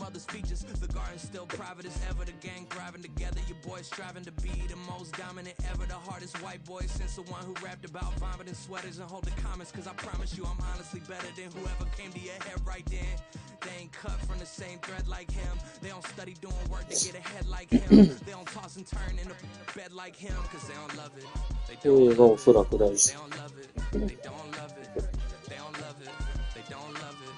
mother speeches. The garden's still private as ever. The gang thriving together. Your boys striving to be the most dominant ever. The hardest white boy since the one who rapped about vomiting sweaters and hold the comments. Cause I promise you I'm honestly better than whoever came to your head right then. They ain't cut from the same thread like him. They don't study doing work to get ahead like him. They don't toss and turn in a bed like him. Cause they don't love it. They don't love it. They don't love it. They don't love it. They don't love it. They don't love it.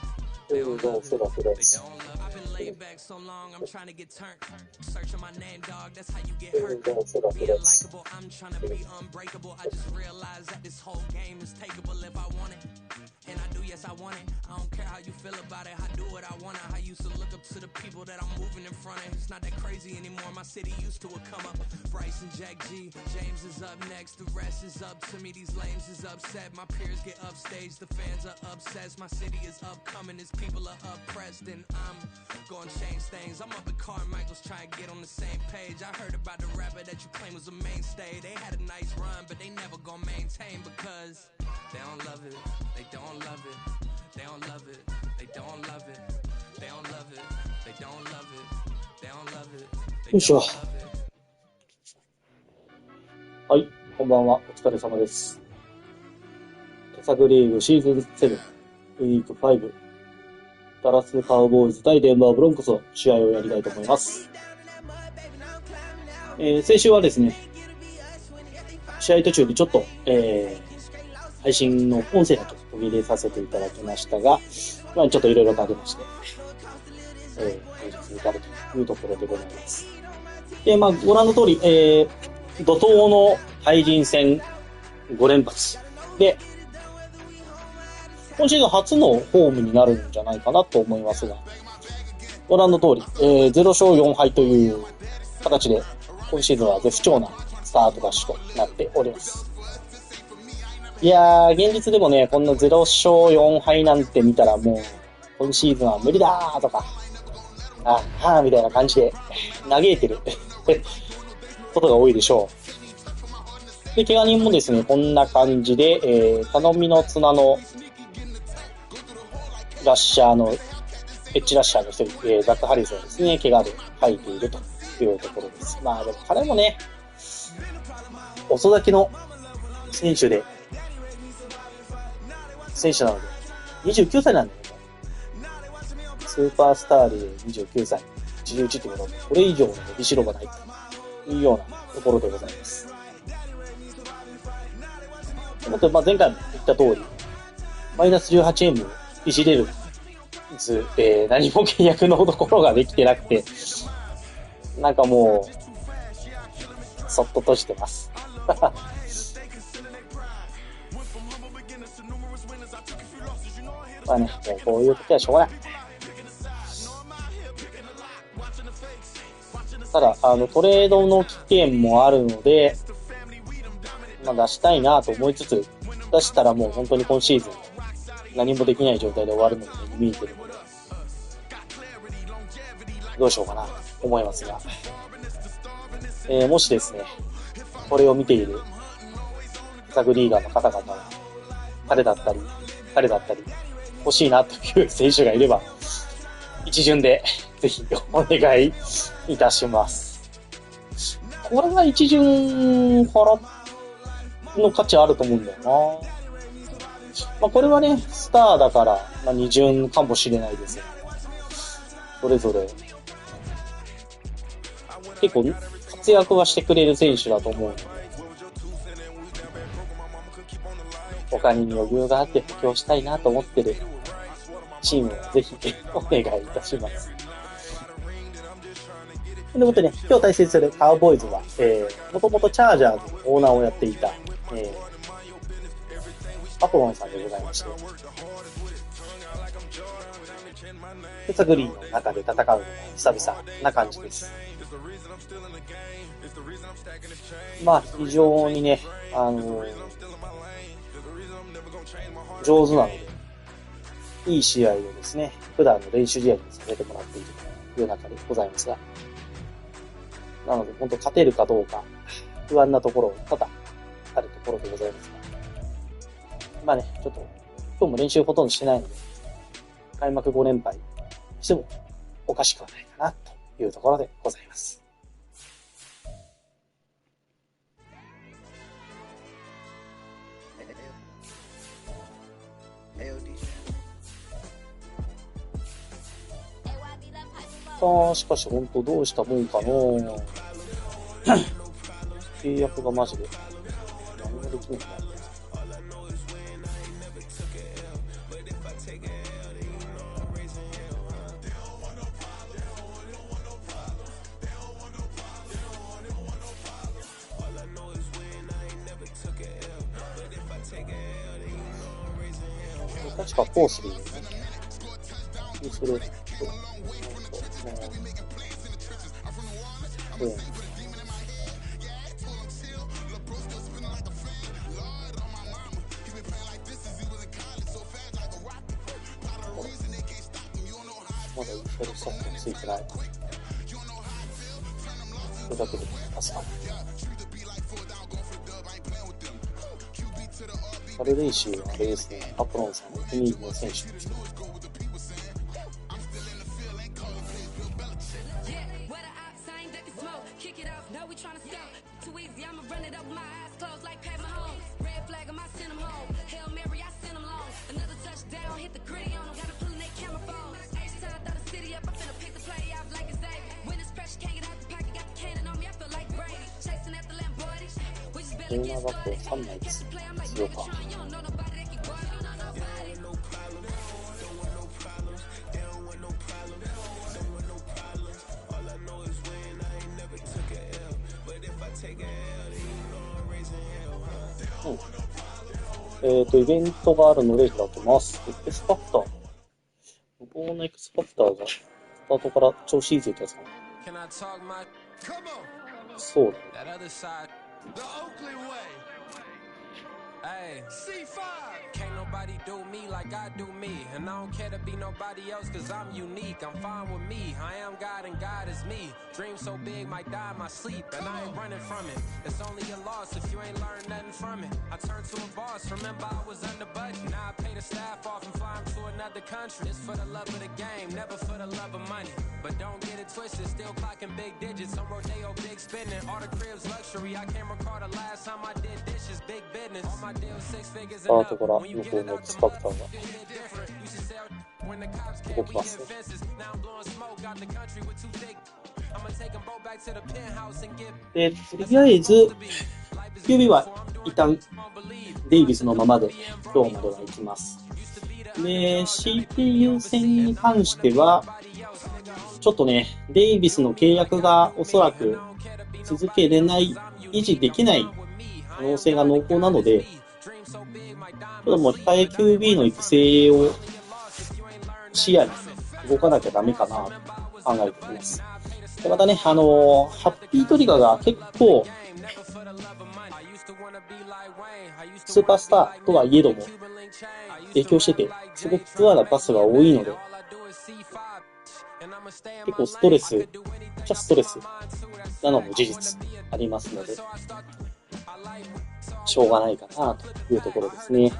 They don't love it. They don't love it. I've been laid back so long, I'm trying to get turned. Searching my name, dog, that's how you get hurt. Being likable, I'm trying to be unbreakable. I just realized that this whole game is takeable if I want it. And I do, yes, I want it. I don't care how you feel about it. I do what I want it. I used to look up to the people that I'm moving in front of. It's not that crazy anymore. My city used to a come up. Bryce and Jack G. James is up next. The rest is up to me. These lames is upset. My peers get upstaged. The fans are obsessed. My city is upcoming. His people are oppressed. And I'm gonna change things. I'm up at Carmichael's trying to get on the same page. I heard about the rapper that you claim was a mainstay. They had a nice run, but they never gonna maintain because they don't love it. They don't love it. They don't love it. They don't love it. They don't love it. They don't love it. They don't love it. They don't love it. はい、こんばんは。お疲れ様です。手探りーグシーズン7、ウィーク5、ダラスカウボーイズ対デンバーブロンコスの試合をやりたいと思います。先週はですね、試合途中でちょっと、配信の音声だけ途切れさせていただきましたが、まあ、ちょっといろいろかけまして、本日に至るというところでございます。で、まあ、ご覧の通り、怒涛の対人戦5連発で、今シーズン初のホームになるんじゃないかなと思いますが、ご覧の通り、0勝4敗という形で、今シーズンは絶不調なスタートダッシュとなっております。いやー、現実でもね、こんな0勝4敗なんて見たらもう、今シーズンは無理だーとか、みたいな感じで嘆いてることが多いでしょう。で、怪我人もですね、こんな感じで、頼みの綱のラッシャーの、エッジラッシャーの一人、ザック・ハリスはですね、怪我で入っているというところです。まあでも彼もね、遅咲きの選手なので、29歳なんだよね。スーパースターで29歳、81ってことで、これ以上の伸びしろがないというようなところでございます。まあ、前回も言った通り、マイナス 18M をいじれるず、何も契約のところができてなくて、なんかもう、そっと閉じてます。まあね、もうこういう時はしょうがない。ただ、トレードの期限もあるので、まあ出したいなと思いつつ、出したらもう本当に今シーズン何もできない状態で終わるので見えてるので、どうしようかなと思いますが、もしですね、これを見ているサグリーガーの方々は、彼だったり、欲しいなという選手がいれば、一巡でぜひお願いいたします。これが一巡からの価値あると思うんだよな。まあこれはね、スターだから、まあ二巡かもしれないですよ。それぞれ。結構活躍はしてくれる選手だと思うので、他に余裕があって補強したいなと思ってるチームをぜひお願いいたします。ということでね、今日対戦するカウボーイズは、もともとチャージャーズのオーナーをやっていた、アポロンさんでございまして、ペサグリーンの中で戦うのが久々な感じです。まあ、非常にね、上手なので、いい試合をですね、普段の練習試合にさせてもらっているという中でございますが、なので、本当勝てるかどうか、不安なところ、多々あるところでございますが、まあね、ちょっと、今日も練習ほとんどしてないので、開幕5連敗してもおかしくはないかなというところでございます。しかし本当どうしたもんかの契約がマジで何もできないな。確かコースでいいよね。それ、まだインストールスタッフがついてない。それだけで助かる。カルレイシーはあれですね、アポロンさんのお気に入りの選手です。テーマバッグは3枚です。必要か。イベントがあるので開けます。エクスファクター。無謀なエクスファクターがスタートから調子いいぜってやつかな。そうだね。Hey, C5. Can't nobody do me like I do me. And I don't care to be nobody else cause I'm unique. I'm fine with me. I am God and God is me. Dream so big might die in my sleep. And I ain't running from it. It's only a loss if you ain't learned nothing from it. I turned to a boss. Remember I was under budget. Now I pay the staff off and fly them to another country. It's for the love of the game, never for the love of money. But don't get it twisted. Still clocking big digits. On Rodeo, big spending. All the cribs luxury. I can't recall the last time I did dishes. Big business. All my deals スタートから向こうのエクスファクターが動きますね。で、とりあえず QB は一旦デイビスのままで今日までは行きます。で、CPU 戦に関してはちょっとね、デイビスの契約がおそらく続けれない、維持できない可能性が濃厚なので、ちょっともう控え QB の育成を視野に動かなきゃダメかなと考えています。でまたね、ハッピートリガーが結構スーパースターとはいえども影響してて、すごくツアーなパスが多いので、結構ストレスなのも事実ありますので、しょうがないかなというところですね。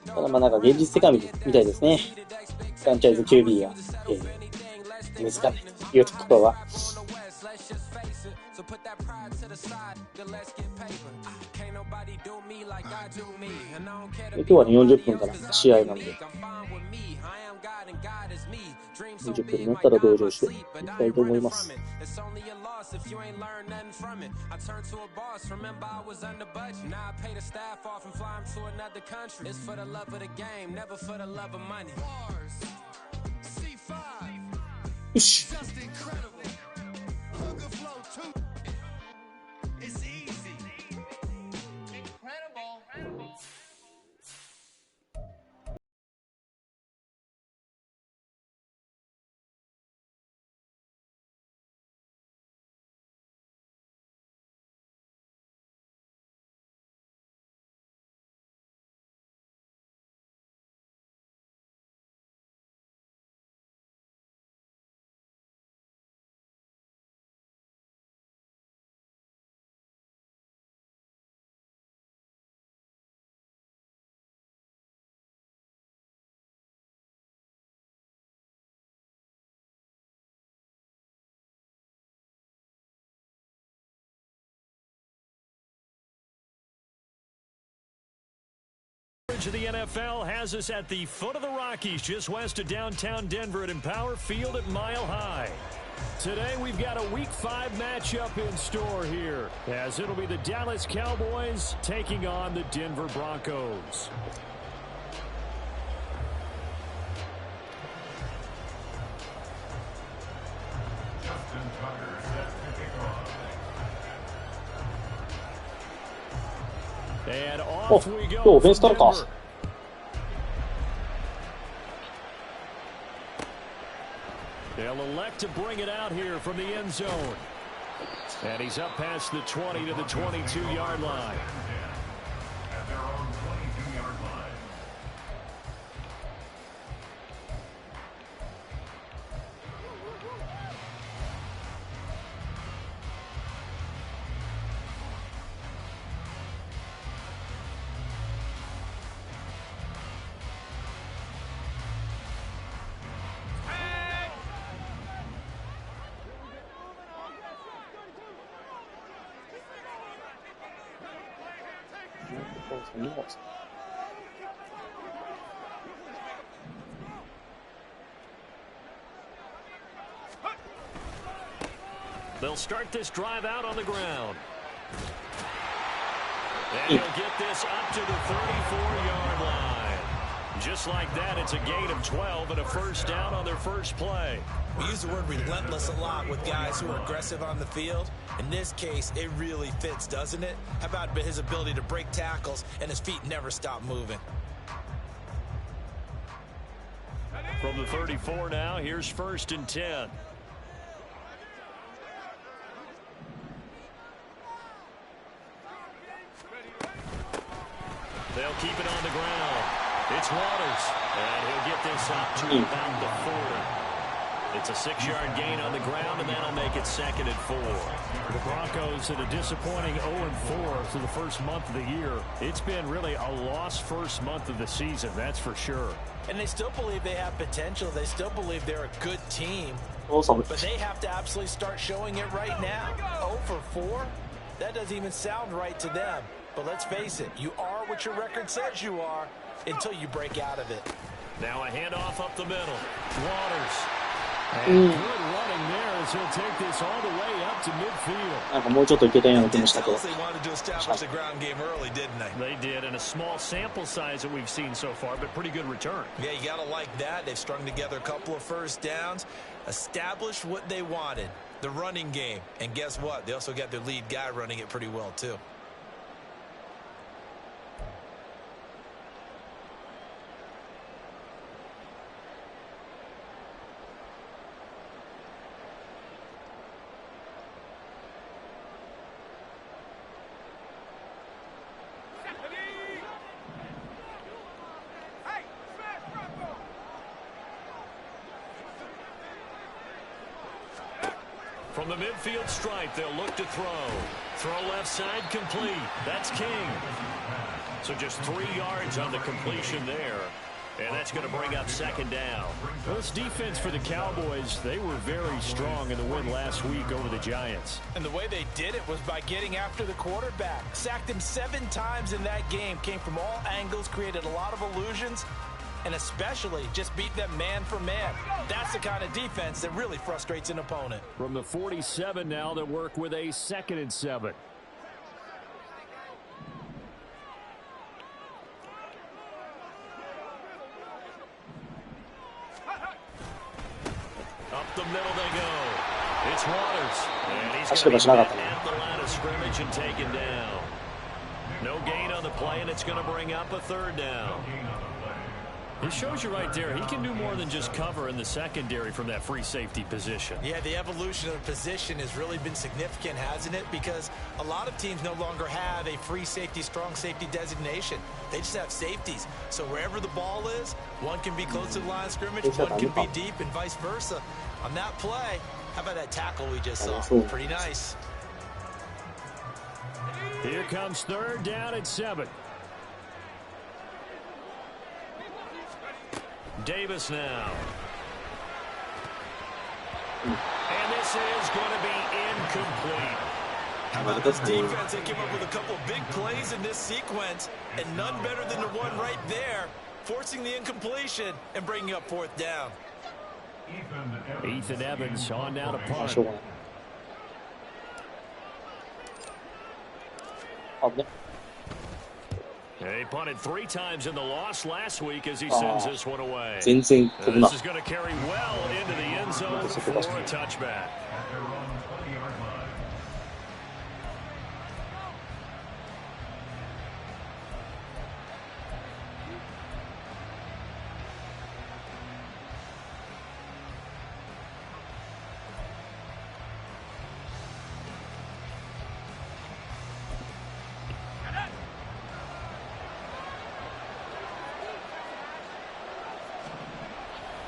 ただまあなんか現実世界みたいですね。フランチャイズ QB が、根付かないというところは。今日はね、40分から試合なので、20分になったら同情していきたいと思います。If you ain't learned nothing from it, I turned to a boss. Remember I was under budget. Now I pay the staff off and fly them to another country. It's for the love of the game, never for the love of money. C5. Just incredible. Hooker flow too. It's easy. Incredible. coverage of the NFL has us at the foot of the Rockies, just west of downtown Denver at Empower Field at Mile High. Today we've got a Week 5 matchup in store here, as it'll be the Dallas Cowboys taking on the Denver Broncos. And off we go. オフェンスからか。They'll elect to bring it out here from the end zone. And he's up past the 20 to the 22-yard line. They'll start this drive out on the ground. And he'll get this up to the 34-yard line. Just like that, it's a gain of 12 and a first down on their first play. We use the word relentless a lot with guys who are aggressive on the field. In this case, it really fits, doesn't it? How about his ability to break tackles and his feet never stop moving? From the 34 now, here's 1st and 10. They'll keep it on the ground. It's Waters, and he'll get this up to about the 40. It's a 6-yard gain on the ground, and that'll make it 2nd and 4. The Broncos at a disappointing 0-4 through the first month of the year. It's been really a lost first month of the season, that's for sure. And they still believe they have potential. They still believe they're a good team. Awesome. But they have to absolutely start showing it right now. 0-4? That doesn't even sound right to them. But let's face it, you are what your record says you are until you break out of it. Now a handoff up the middle. Waters. And good running there as he'll take this all the way up to midfield. なんかもうちょっといけたような気もしたけど。 They wanted to establish the ground game early, didn't they? They did, in a small sample size that we've seen so far, but pretty good return. Yeah, you gotta like that. They've strung together a couple of first downs, established what they wanted, the running game. And guess what? They also got their lead guy running it pretty well, too. From the midfield stripe, they'll look to throw. Throw left side complete. That's King. So just 3 yards on the completion there. And that's going to bring up 2nd down. Well, this defense for the Cowboys, they were very strong in the win last week over the Giants. And the way they did it was by getting after the quarterback. Sacked him 7 times in that game. Came from all angles, created a lot of illusions, and especially just beat them man for man. That's the kind of defense that really frustrates an opponent. From the 47 now, they'll work with a 2nd and 7. Up the middle they go. It's Waters. And he's going to be at the line of scrimmage and taken down. No gain on the play, and it's going to bring up a 3rd down. It shows you right there, he can do more than just cover in the secondary from that free safety position. Yeah, the evolution of the position has really been significant, hasn't it? Because a lot of teams no longer have a free safety, strong safety designation. They just have safeties. So wherever the ball is, one can be close to the line of scrimmage, one can be deep, and vice versa. On that play, how about that tackle we just saw? Pretty nice. Here comes 3rd down at 7. Davis now. And this is going to be incomplete. How about this defense? They came up with a couple of big plays in this sequence, and none better than the one right there, forcing the incompletion and bringing up 4th down. Ethan Evans on now to punt. He punted 3 times in the loss last week as he sends this one away. This is going to carry well into the end zone for a touchback.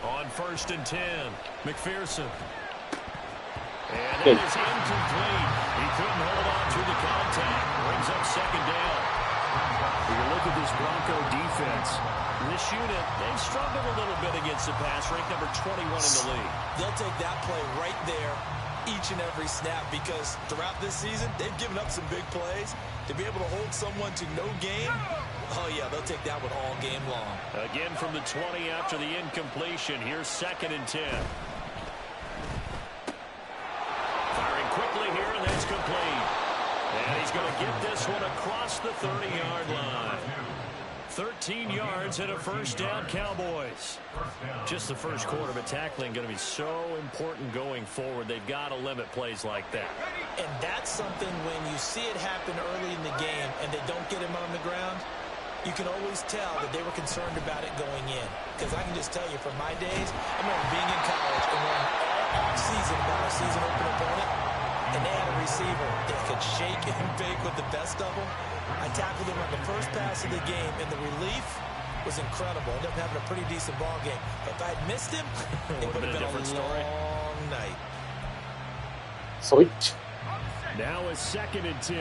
On 1st and 10, McPherson. And it is incomplete. He couldn't hold on through the contact. Brings up 2nd down. When you look at this Bronco defense, this unit, they've struggled a little bit against the pass, ranked number 21 in the league. They'll take that play right there each and every snap because throughout this season, they've given up some big plays. To be able to hold someone to no gain, oh yeah, they'll take that one all game long. Again from the 20 after the incompletion. Here's 2nd and 10. Firing quickly here, and that's complete. And he's going to get this one across the 30-yard line. 13 yards and a 1st down, Cowboys. Just the first quarter, but tackling going to be so important going forward. They've got to limit plays like that. And that's something when you see it happen early in the game and they don't get him on the ground, you can always tell that they were concerned about it going in. Because I can just tell you from my days, I remember being in college and learning all season about a season open opponent, and they had a receiver that could shake and bake with the best of them. I tackled him on the first pass of the game, and the relief was incredible. Ended up having a pretty decent ball game. But if I had missed him, it would have been a long night. Switch. Now it's 2nd and 10.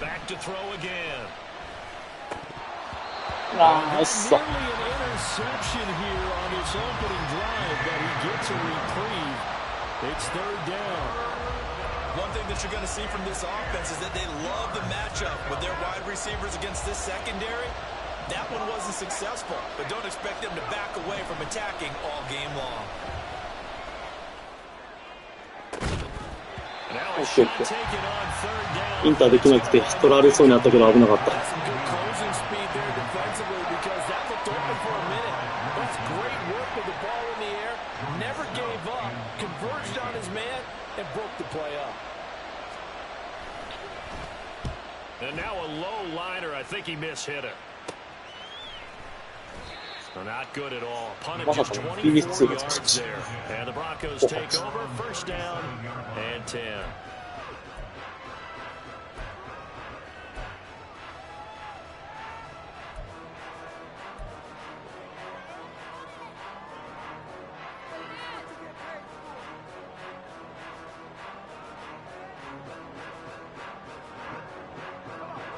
Back to throw again. Nice. Nearly an interception here on his opening drive, but he gets a reprieve. It's 3rd down. One thing that you're going to see from this offense is that they love the matchup with their wide receivers against this secondary. That one wasn't successful, but don't expect them to back away from attacking all game long. Now a shot taken on 3rd down. インターできなくて取られそうになったけど危なかった。Some good closing speed there defensively because that looked open for a minute. That's great work with the ball in the air. Never gave up. Converged on his man and broke the play up. And now a low liner. I think he mishit it. Not good at all. Punted just 24 yards there. And the Broncos take over. 1st down and 10.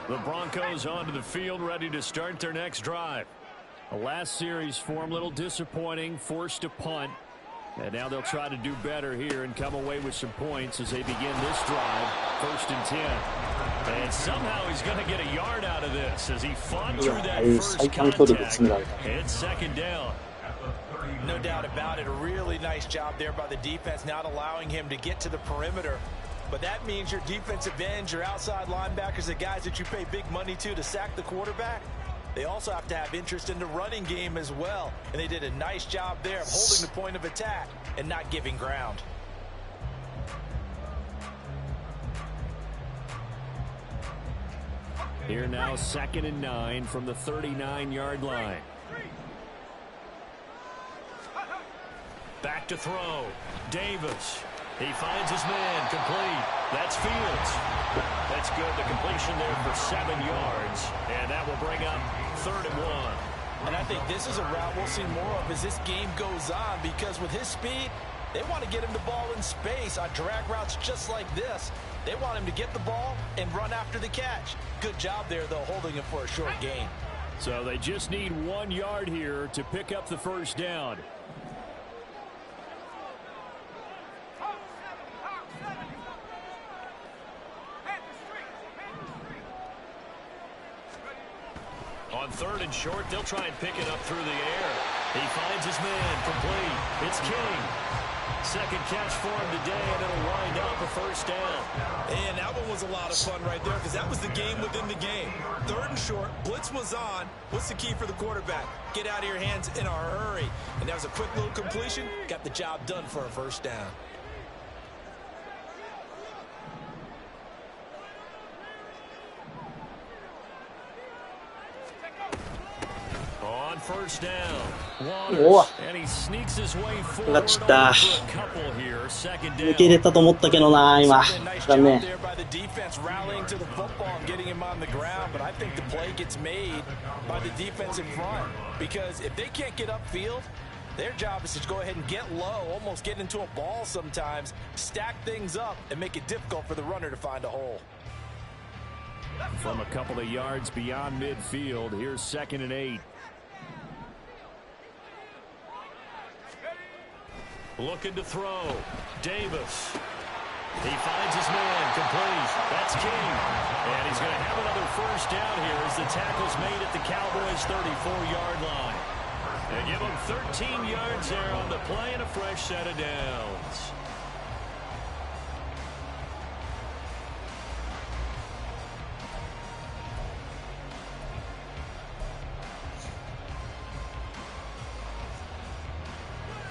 The Broncos onto the field, ready to start their next drive. The last series form, a little disappointing, forced to punt. And now they'll try to do better here and come away with some points as they begin this drive. 1st and 10. And somehow he's going to get a yard out of this as he fought through that first contact. It's 2nd down. No doubt about it. A really nice job there by the defense, not allowing him to get to the perimeter. But that means your defensive ends, your outside linebackers, the guys that you pay big money to sack the quarterback, they also have to have interest in the running game as well. And they did a nice job there of holding the point of attack and not giving ground. Here now 2nd and 9 from the 39-yard line. Back to throw. Davis. He finds his man. Complete. That's Fields. That's good. The completion there for 7 yards. And that will bring up 3rd and 1. And I think this is a route we'll see more of as this game goes on, because with his speed, they want to get him the ball in space on drag routes just like this. They want him to get the ball and run after the catch. Good job there, though, holding him for a short gain. So they just need 1 yard here to pick up the 1st down. On 3rd and short, they'll try and pick it up through the air. He finds his man, complete. It's King. Second catch for him today, and it'll wind up a first down. And that one was a lot of fun right there because that was the game within the game. 3rd and short, blitz was on. What's the key for the quarterback? Get out of your hands in a hurry. And that was a quick little completion. Got the job done for a first down. On first down, Waters, and he sneaks his way forward for a couple here. Second down. 抜けれたと思ったけどな、今。だね。By the defense rallying to the football and getting him on the ground, but I think the play gets made by the defense in front because if they can't get upfield, their job is to go ahead and get low, almost get into a ball sometimes, stack things up, and make it difficult for the runner to find a hole. From a couple of yards beyond midfield, here's 2nd and 8. Looking to throw. Davis. He finds his man, complete. That's King. And he's going to have another first down here as the tackle's made at the Cowboys' 34-yard line. They give him 13 yards there on the play and a fresh set of downs.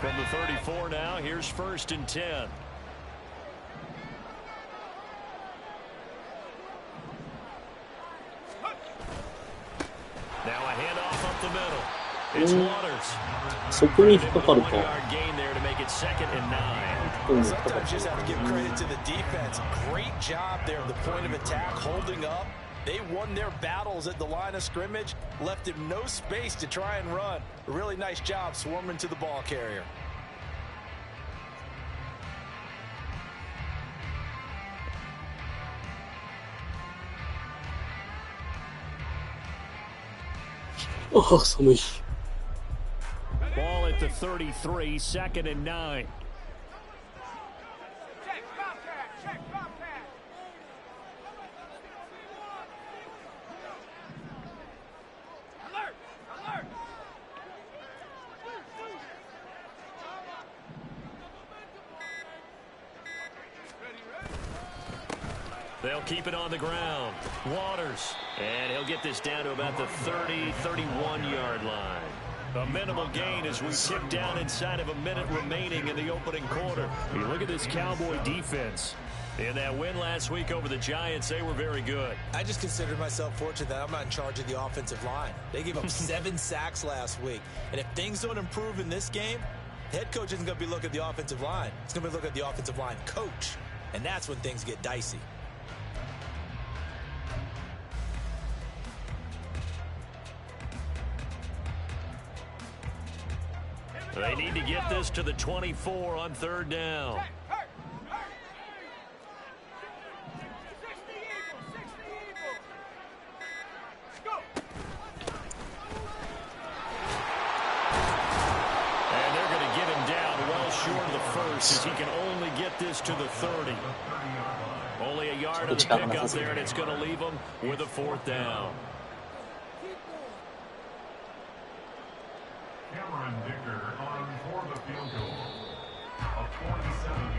From the 34 now, here's 1st and 10. Now a handoff up the middle. It's Waters. そこに引っかかると。 gain there to make it 2nd and 9. Sometimes you just have to give credit to the defense. Great job there at the point of attack, holding up. They won their battles at the line of scrimmage, left him no space to try and run. A really nice job swarming to the ball carrier. Oh, 寒い。 Ball at the 33, 2nd and 9. They'll keep it on the ground. Waters. And he'll get this down to about the 30, 31-yard line. A minimal gain as we tip down inside of a minute remaining in the opening quarter. You look at this Cowboy defense. In that win last week over the Giants, they were very good. I just consider myself fortunate that I'm not in charge of the offensive line. They gave up 7 sacks last week. And if things don't improve in this game, the head coach isn't going to be looking at the offensive line. It's going to be looking at the offensive line coach. And that's when things get dicey. They need to get this to the 24 on 3rd down. And they're going to get him down well short of the first as he can only get this to the 30. Only a yard of the pickup there, and it's going to leave him with a 4th down.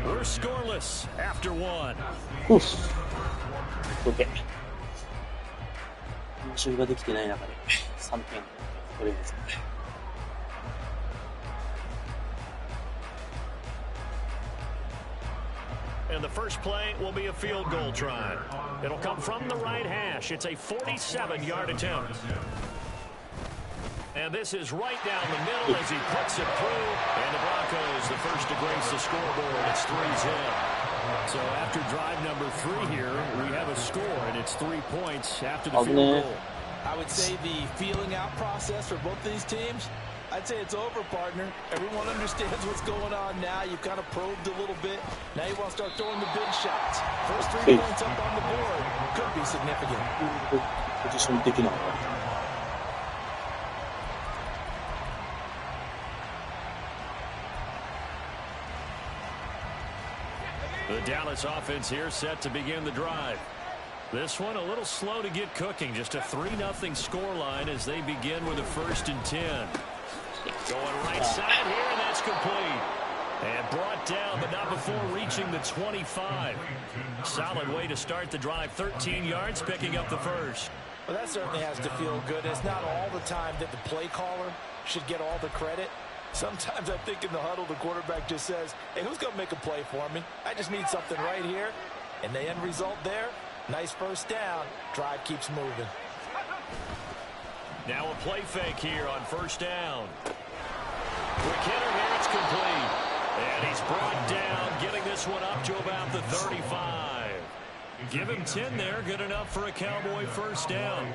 We're scoreless after 1. OK。練習ができてない中で3点取れるんですね。And the first play will be a field goal try. It'll come from the right hash. It's a 47-yard attempt. And this is right down the middle as he puts it through. And the Broncos, the first to grace the scoreboard. It's 3-zip. So after drive number 3 here, we have a score, and it's 3 points after the field goal. I would say the feeling out process for both these teams, I'd say it's over, partner. Everyone understands what's going on now. You've kind of probed a little bit. Now you want to start throwing the big shots. First 3 points up on the board could be significant. Position 的な。The Dallas offense here set to begin the drive. This one a little slow to get cooking. Just a 3-0 scoreline as they begin with a 1st and 10. Going right side here, and that's complete. And brought down, but not before reaching the 25. Solid way to start the drive. 13 yards, picking up the first. Well, that certainly has to feel good. It's not all the time that the play caller should get all the credit. Sometimes I think in the huddle, the quarterback just says, hey, who's going to make a play for me? I just need something right here. And the end result there, nice 1st down. Drive keeps moving. Now a play fake here on 1st down. Quick hitter here, it's complete. And he's brought down, getting this one up to about the 35. Give him 10 there, good enough for a Cowboy 1st down.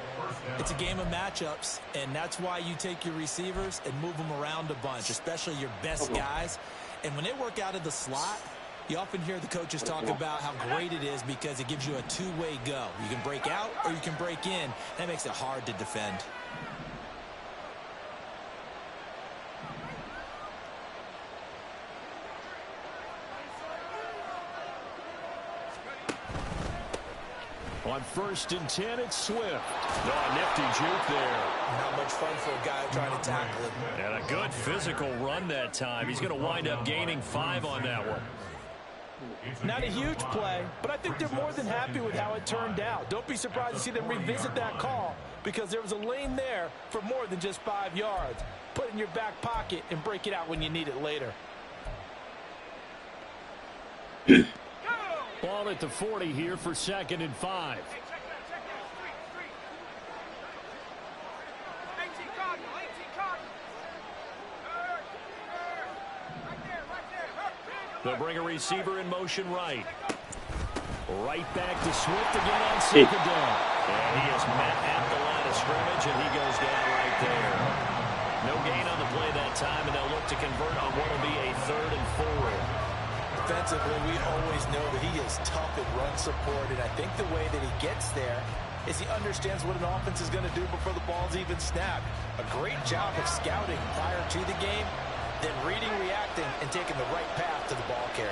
It's a game of matchups, and that's why you take your receivers and move them around a bunch, especially your best guys. And when they work out of the slot, you often hear the coaches talk about how great it is because it gives you a two-way go. You can break out or you can break in. That makes it hard to defend. On 1st and 10, it's Swift. Oh, nifty juke there. Not much fun for a guy trying to tackle it. And a good physical run that time. He's going to wind up gaining 5 on that one. Not a huge play, but I think they're more than happy with how it turned out. Don't be surprised to see them revisit that call because there was a lane there for more than just 5 yards. Put it in your back pocket and break it out when you need it later. Ball at the 40 here for 2nd and 5. They'll bring a receiver in motion right. Right back to Swift again on 2nd down. And he is met at the line of scrimmage, and he goes down right there. No gain on the play that time, and they'll look to convert on what will be a 3rd and 4. Defensively, we always know that he is tough in run support, and I think the way that he gets there is he understands what an offense is going to do before the ball's even snapped. A great job of scouting prior to the game, then reading, reacting, and taking the right path to the ball carrier.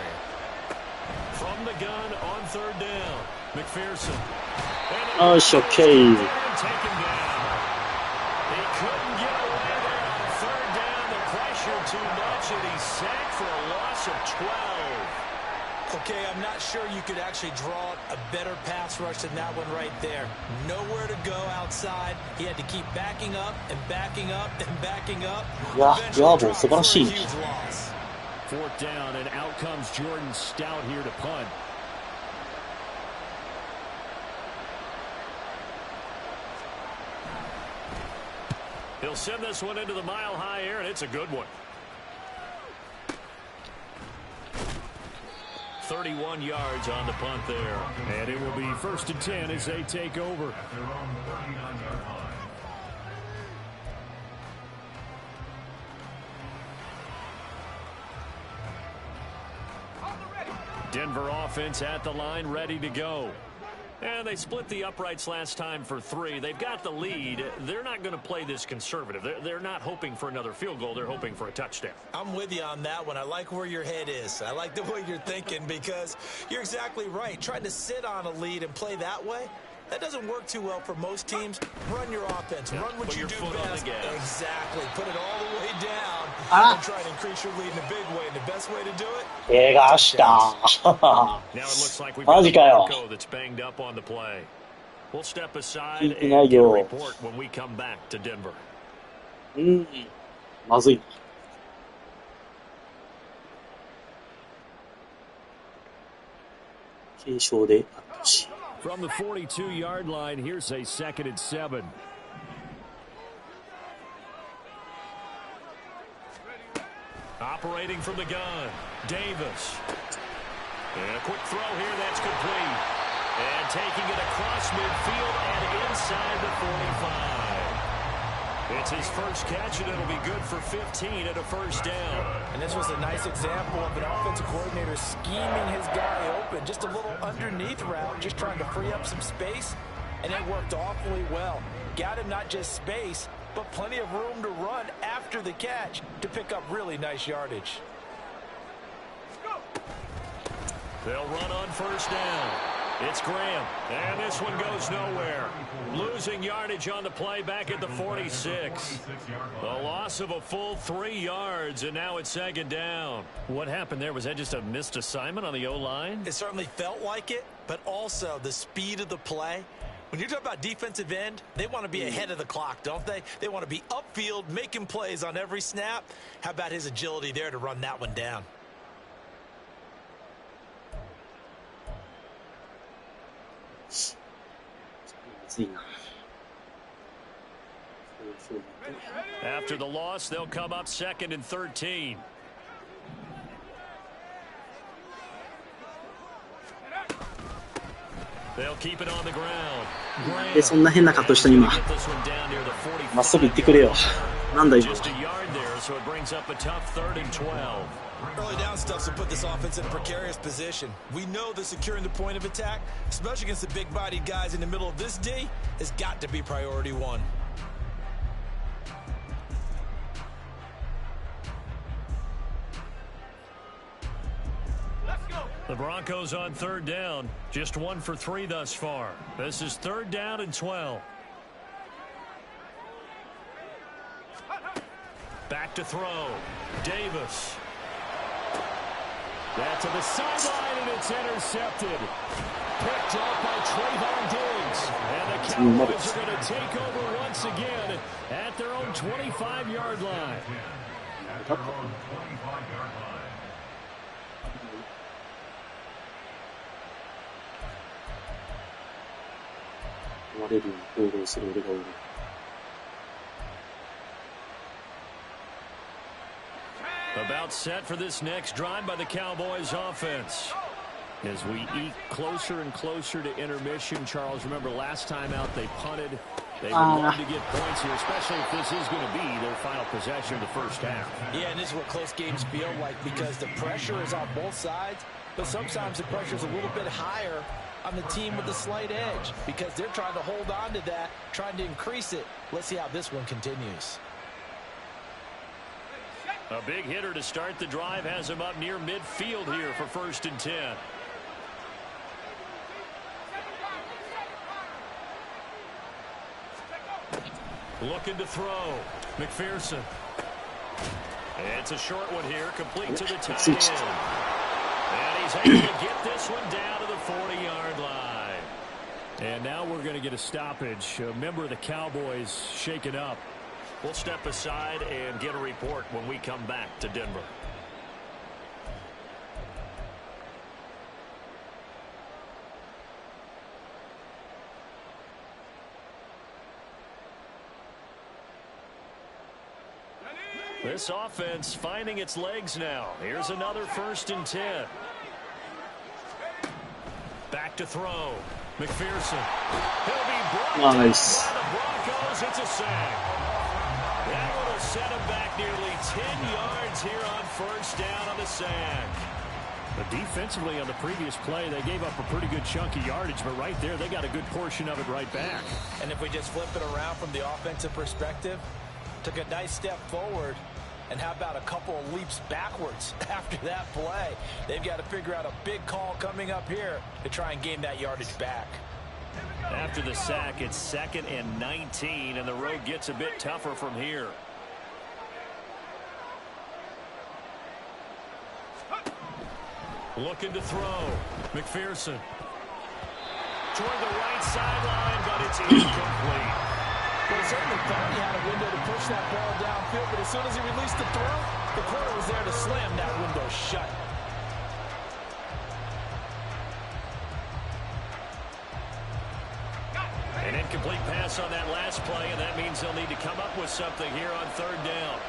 From the gun on 3rd down, McPherson. Oh, it's okay. Take him down. He couldn't get away there on 3rd down. The pressure too much, and he's sacked for a loss of 12. Okay, I'm not sure you could actually draw a better pass rush than that one right there. Nowhere to go outside. He had to keep backing up and backing up and backing up. Yeah, bravo, 素晴らしい。 4th down, and out comes Jordan Stout here to punt. He'll send this one into the mile-high air, and it's a good one. 31 yards on the punt there. And it will be 1st and 10 as they take over. Denver offense at the line, ready to go. And they split the uprights last time for 3. They've got the lead. They're not going to play this conservative. They're not hoping for another field goal. They're hoping for a touchdown. I'm with you on that one. I like where your head is. I like the way you're thinking because you're exactly right. Trying to sit on a lead and play that way, that doesn't work too well for most teams. Run your offense. Run what you do best. Exactly. Put it all the way down and try to increase your lead in a big way. And the best way to do it? 怪我した。 Now it looks like we've got a Bronco that's banged up on the play. We'll step aside and get a report when we come back to Denver. まずい。軽傷であったし。 From the 42-yard line, here's a 2nd and 7. Operating from the gun, Davis. And a quick throw here, that's complete. And taking it across midfield and inside the 45. It's his first catch, and it'll be good for 15 at a 1st down. And this was a nice example of an offensive coordinator scheming his guy open. Just a little underneath route, just trying to free up some space, and it worked awfully well. Got him not just space, but plenty of room to run after the catch to pick up really nice yardage. They'll run on 1st down. It's Graham, and this one goes nowhere. Losing yardage on the play back at the 46. The loss of a full 3 yards, and now it's 2nd down. What happened there? Was that just a missed assignment on the O-line? It certainly felt like it, but also the speed of the play. When you talk about defensive end, they want to be ahead of the clock, don't they? They want to be upfield, making plays on every snap. How about his agility there to run that one down? After the loss, they'll come up 2nd and 13. They'll keep it on the ground. そんな変なカットした今。まっすぐ行ってくれよ。なんだ今。Just a yard there, so it brings up a tough 3rd and 12. Early down stuff to put this offense in a precarious position. We know that securing the point of attack, especially against the big-bodied guys in the middle of this D, has got to be priority 1. The Broncos on 3rd down, just 1 for 3 thus far. This is 3rd down and 12. Back to throw. Davis. That to the sideline, and it's intercepted. Picked up by Trayvon Diggs. And the Cowboys are going to take over once again at their own 25-yard line. 追われるように行動する俺がおる。About set for this next drive by the Cowboys offense. As we eke closer and closer to intermission, Charles, remember last time out they punted. They would love to get points here, especially if this is going to be their final possession of the first half. Yeah, and this is what close games feel like because the pressure is on both sides, but sometimes the pressure is a little bit higher on the team with the slight edge because they're trying to hold on to that, trying to increase it. Let's see how this one continues. A big hitter to start the drive has him up near midfield here for 1st and 10. Looking to throw. McPherson. It's a short one here, complete to the tight end. And he's able to get this one down to the 40-yard line. And now we're going to get a stoppage. A member of the Cowboys shaken up. We'll step aside and get a report when we come back to Denver. This offense finding its legs now. Here's another 1st and 10. Back to throw. McPherson. He'll be brought down by the Broncos. It's a sack. That one will set him back nearly 10 yards here on 1st down on the sack. But defensively on the previous play, they gave up a pretty good chunk of yardage, but right there, they got a good portion of it right back. And if we just flip it around from the offensive perspective, took a nice step forward, and how about a couple of leaps backwards after that play? They've got to figure out a big call coming up here to try and gain that yardage back. After the sack, it's 2nd and 19, and the road gets a bit tougher from here. Looking to throw. McPherson. Toward the right sideline, but it's incomplete. Well, certainly thought he had a window to push that ball downfield, but as soon as he released the throw, the corner was there to slam that window shut. An incomplete pass on that last play, and that means they'll need to come up with something here on 3rd down.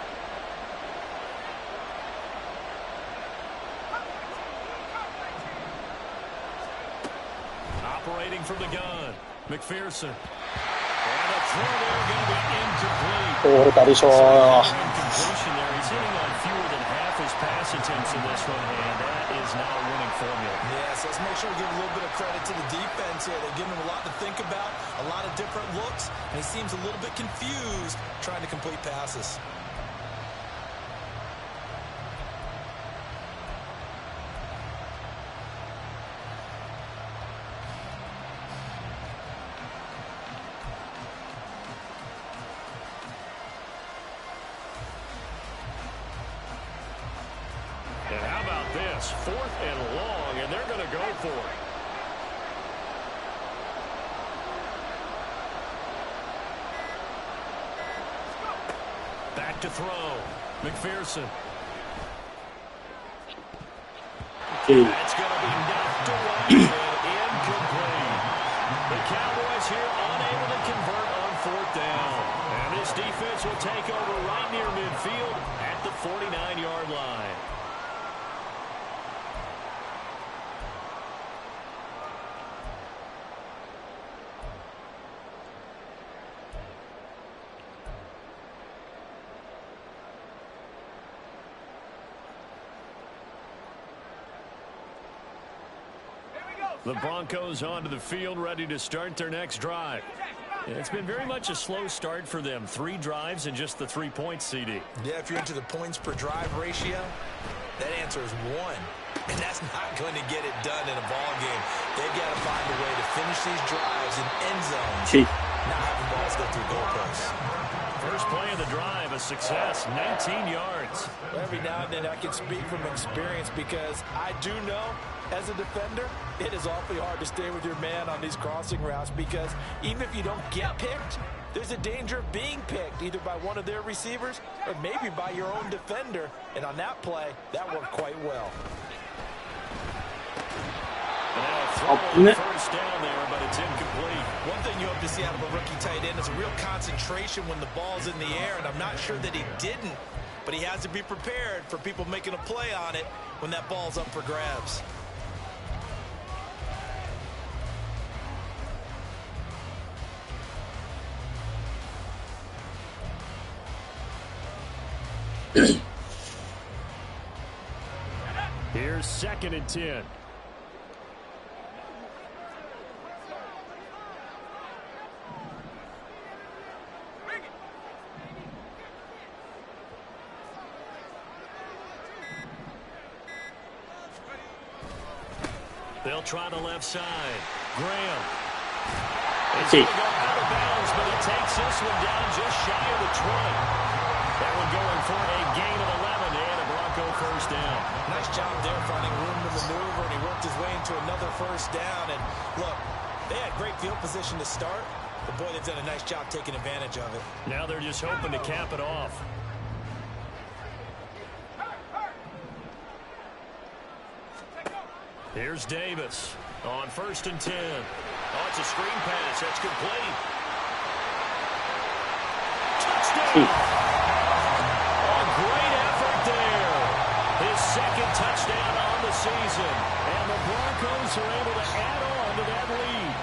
Operating from the gun, McPherson. And a throw there going to be incomplete. Incompletion there. He's hitting on fewer than half his pass attempts in this one, and that is not a winning formula. Yes, let's make sure we give a little bit of credit to the defense here. They're giving him a lot to think about, a lot of different looks, and he seems a little bit confused trying to complete passes. And how about this? 4th and long, and they're going to go for it. Back to throw. McPherson. Okay. That's going to be knocked away and incomplete. The Cowboys here unable to convert on 4th down. And this defense will take over right near midfield at the 49-yard line. The Broncos onto the field, ready to start their next drive. It's been very much a slow start for them. 3 drives and just the 3 points, CD. Yeah, if you're into the points per drive ratio, that answer is 1. And that's not going to get it done in a ball game. They've got to find a way to finish these drives in end zones, not having balls go through goalposts. First play of the drive, a success, 19 yards. Every now and then I can speak from experience because I do know, as a defender, it is awfully hard to stay with your man on these crossing routes because even if you don't get picked, there's a danger of being picked either by one of their receivers or maybe by your own defender. And on that play, that worked quite well. First down there, but it's incomplete. One thing you hope to see out of a rookie tight end is a real concentration when the ball's in the air, and I'm not sure that he didn't, but he has to be prepared for people making a play on it when that ball's up for grabs. Here's 2nd and 10. They'll try the left side. Graham. He's going to go out of bounds, but he takes this one down just shy of the 20. That one going for a gain of 11 and a Bronco first down. Nice job there finding room to maneuver, and he worked his way into another first down. And look, they had great field position to start, but boy, they've done a nice job taking advantage of it. Now they're just hoping to cap it off. Here's Davis on 1st and 10. Oh, it's a screen pass. That's complete. Touchdown. Oh, great effort there. His 2nd touchdown on the season. And the Broncos are able to add on to that lead.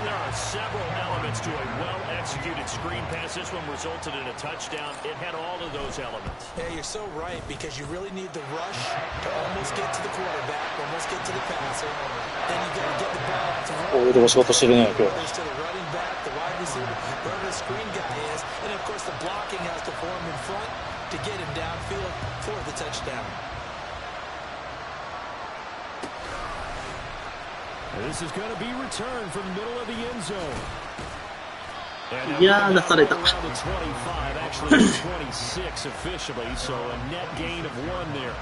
There are several elements to a well-executed screen pass. This one resulted in a touchdown. It had all of those elements. Yeah, you're so right, because you really need the rush to almost get to the quarterback, almost get to the passer. Then you got to get the ball to the running back, the wide receiver, wherever the screen guy is. And, of course, the blocking has to form in front to get him downfield for the touchdown. This is going to be returned from the middle of the end zone. Yeah, that's around the 25, actually 26 officially, so a net gain of 1 there.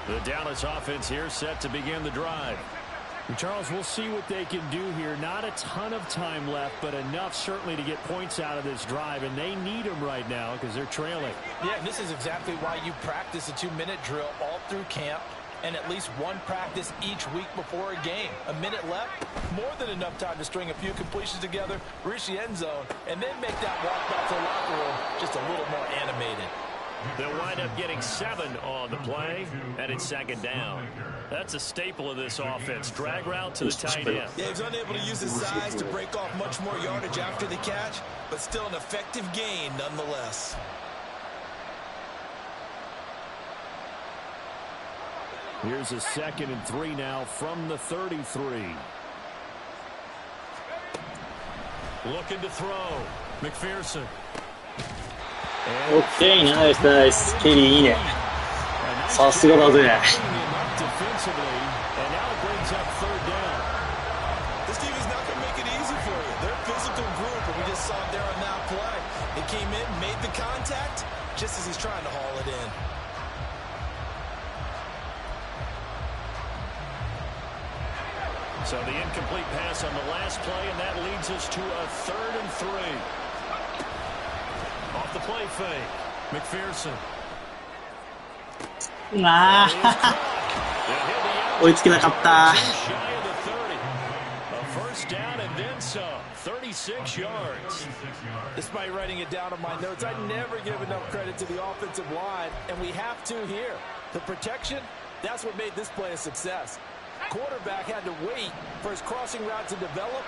The Dallas offense here set to begin the drive. And Charles, we'll see what they can do here. Not a ton of time left, but enough certainly to get points out of this drive, and they need them right now because they're trailing. Yeah, and this is exactly why you practice a 2-minute drill all through camp and at least one practice each week before a game. A minute left, more than enough time to string a few completions together, reach the end zone, and then make that walk back to the locker room just a little more animated. They'll wind up getting 7 on the play, and it's 2nd down. That's a staple of this offense. Drag route to the tight end. Yeah, he's unable to use his size to break off much more yardage after the catch, but still an effective gain nonetheless. Here's a 2nd and 3 now from the 33. Looking to throw. McPherson. Okay, nice, nice. ケリーいいね。さすがだぜ。Defensively, and now it brings up 3rd down. This team is not going to make make it easy for you. They're a physical group, and we just saw it there on that play. They came in, made the contact, just as he's trying to haul it in. So the incomplete pass on the last play, and that leads us to a 3rd and 3. Off the play fake, McPherson. 追いつけなかった。 First down and then some. 36 yards. Despite writing it down on my notes, I never give enough credit to the offensive line, and we have to here. The protection, that's what made this play a success. Quarterback had to wait for his crossing route to develop,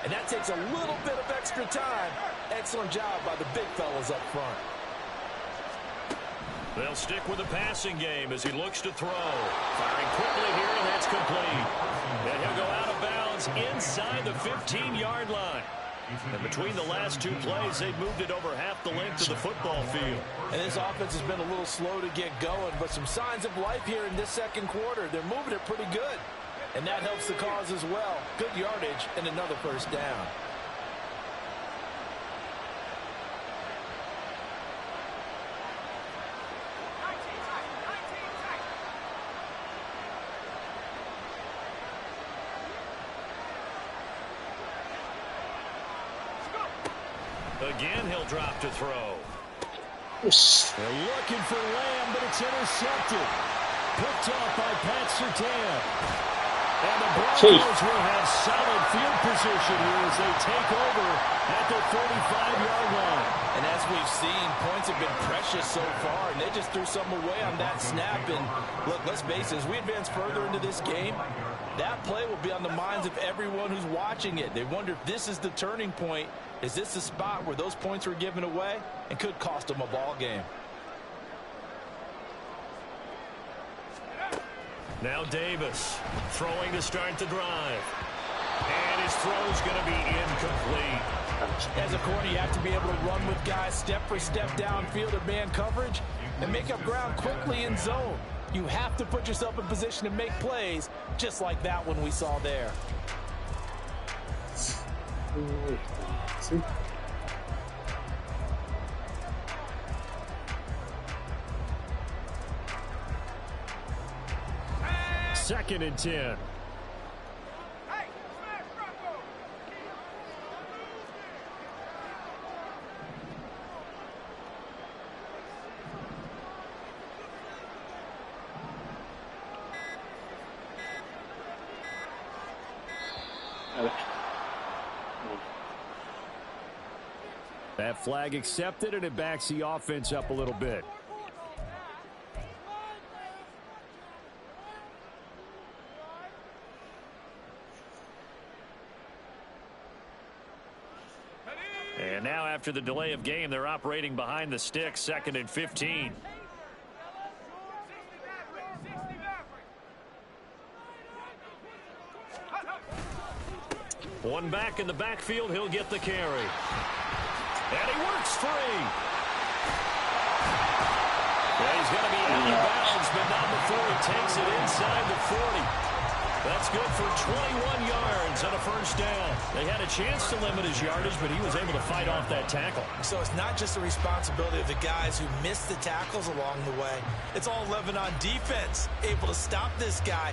and that takes a little bit of extra time. Excellent job by the big fellas up front. They'll stick with the passing game as he looks to throw. Firing quickly here, and that's complete. And he'll go out of bounds inside the 15-yard line. And between the last two plays, they've moved it over half the length of the football field. And this offense has been a little slow to get going, but some signs of life here in this second quarter. They're moving it pretty good. And that helps the cause as well. Good yardage and another first down. Again, he'll drop to throw. They're looking for Lamb, but it's intercepted. Picked off by Pat Surtain. And the Broncos will have solid field position here as they take over at the 45-yard line. And as we've seen, points have been precious so far, and they just threw some away on that snap. And look, let's face it, as we advance further into this game, that play will be on the minds of everyone who's watching it. They wonder if this is the turning point. Is this the spot where those points were given away and could cost them a ball game? Now Davis throwing to start the drive. And his throw's going to be incomplete. As a corner, you have to be able to run with guys step for step downfield in man coverage and make up ground quickly in zone. You have to put yourself in position to make plays, just like that one we saw there. Second and 10. That flag accepted, and it backs the offense up a little bit. And now after the delay of game, they're operating behind the sticks, 2nd and 15. One back in the backfield, he'll get the carry. And he works free. Well, he's going to be out of bounds, but not before he takes it inside the 40. That's good for 21 yards on a first down. They had a chance to limit his yardage, but he was able to fight off that tackle. So it's not just the responsibility of the guys who missed the tackles along the way. It's all 11 on defense, able to stop this guy,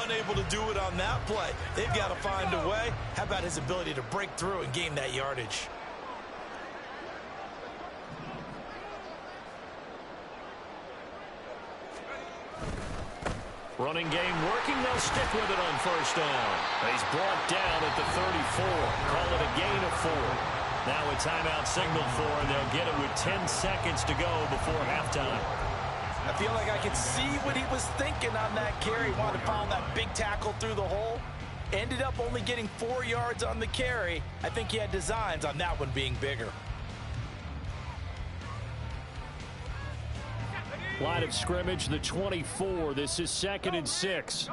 unable to do it on that play. They've got to find a way. How about his ability to break through and gain that yardage? Running game working. They'll stick with it on first down. He's brought down at the 34. Call it a gain of 4. Now a timeout signal for, and they'll get it with 10 seconds to go before halftime. I feel like I could see what he was thinking on that carry. Wanted to follow that big tackle through the hole. Ended up only getting 4 yards on the carry. I think he had designs on that one being bigger. Line of scrimmage, the 24. This is 2nd and 6.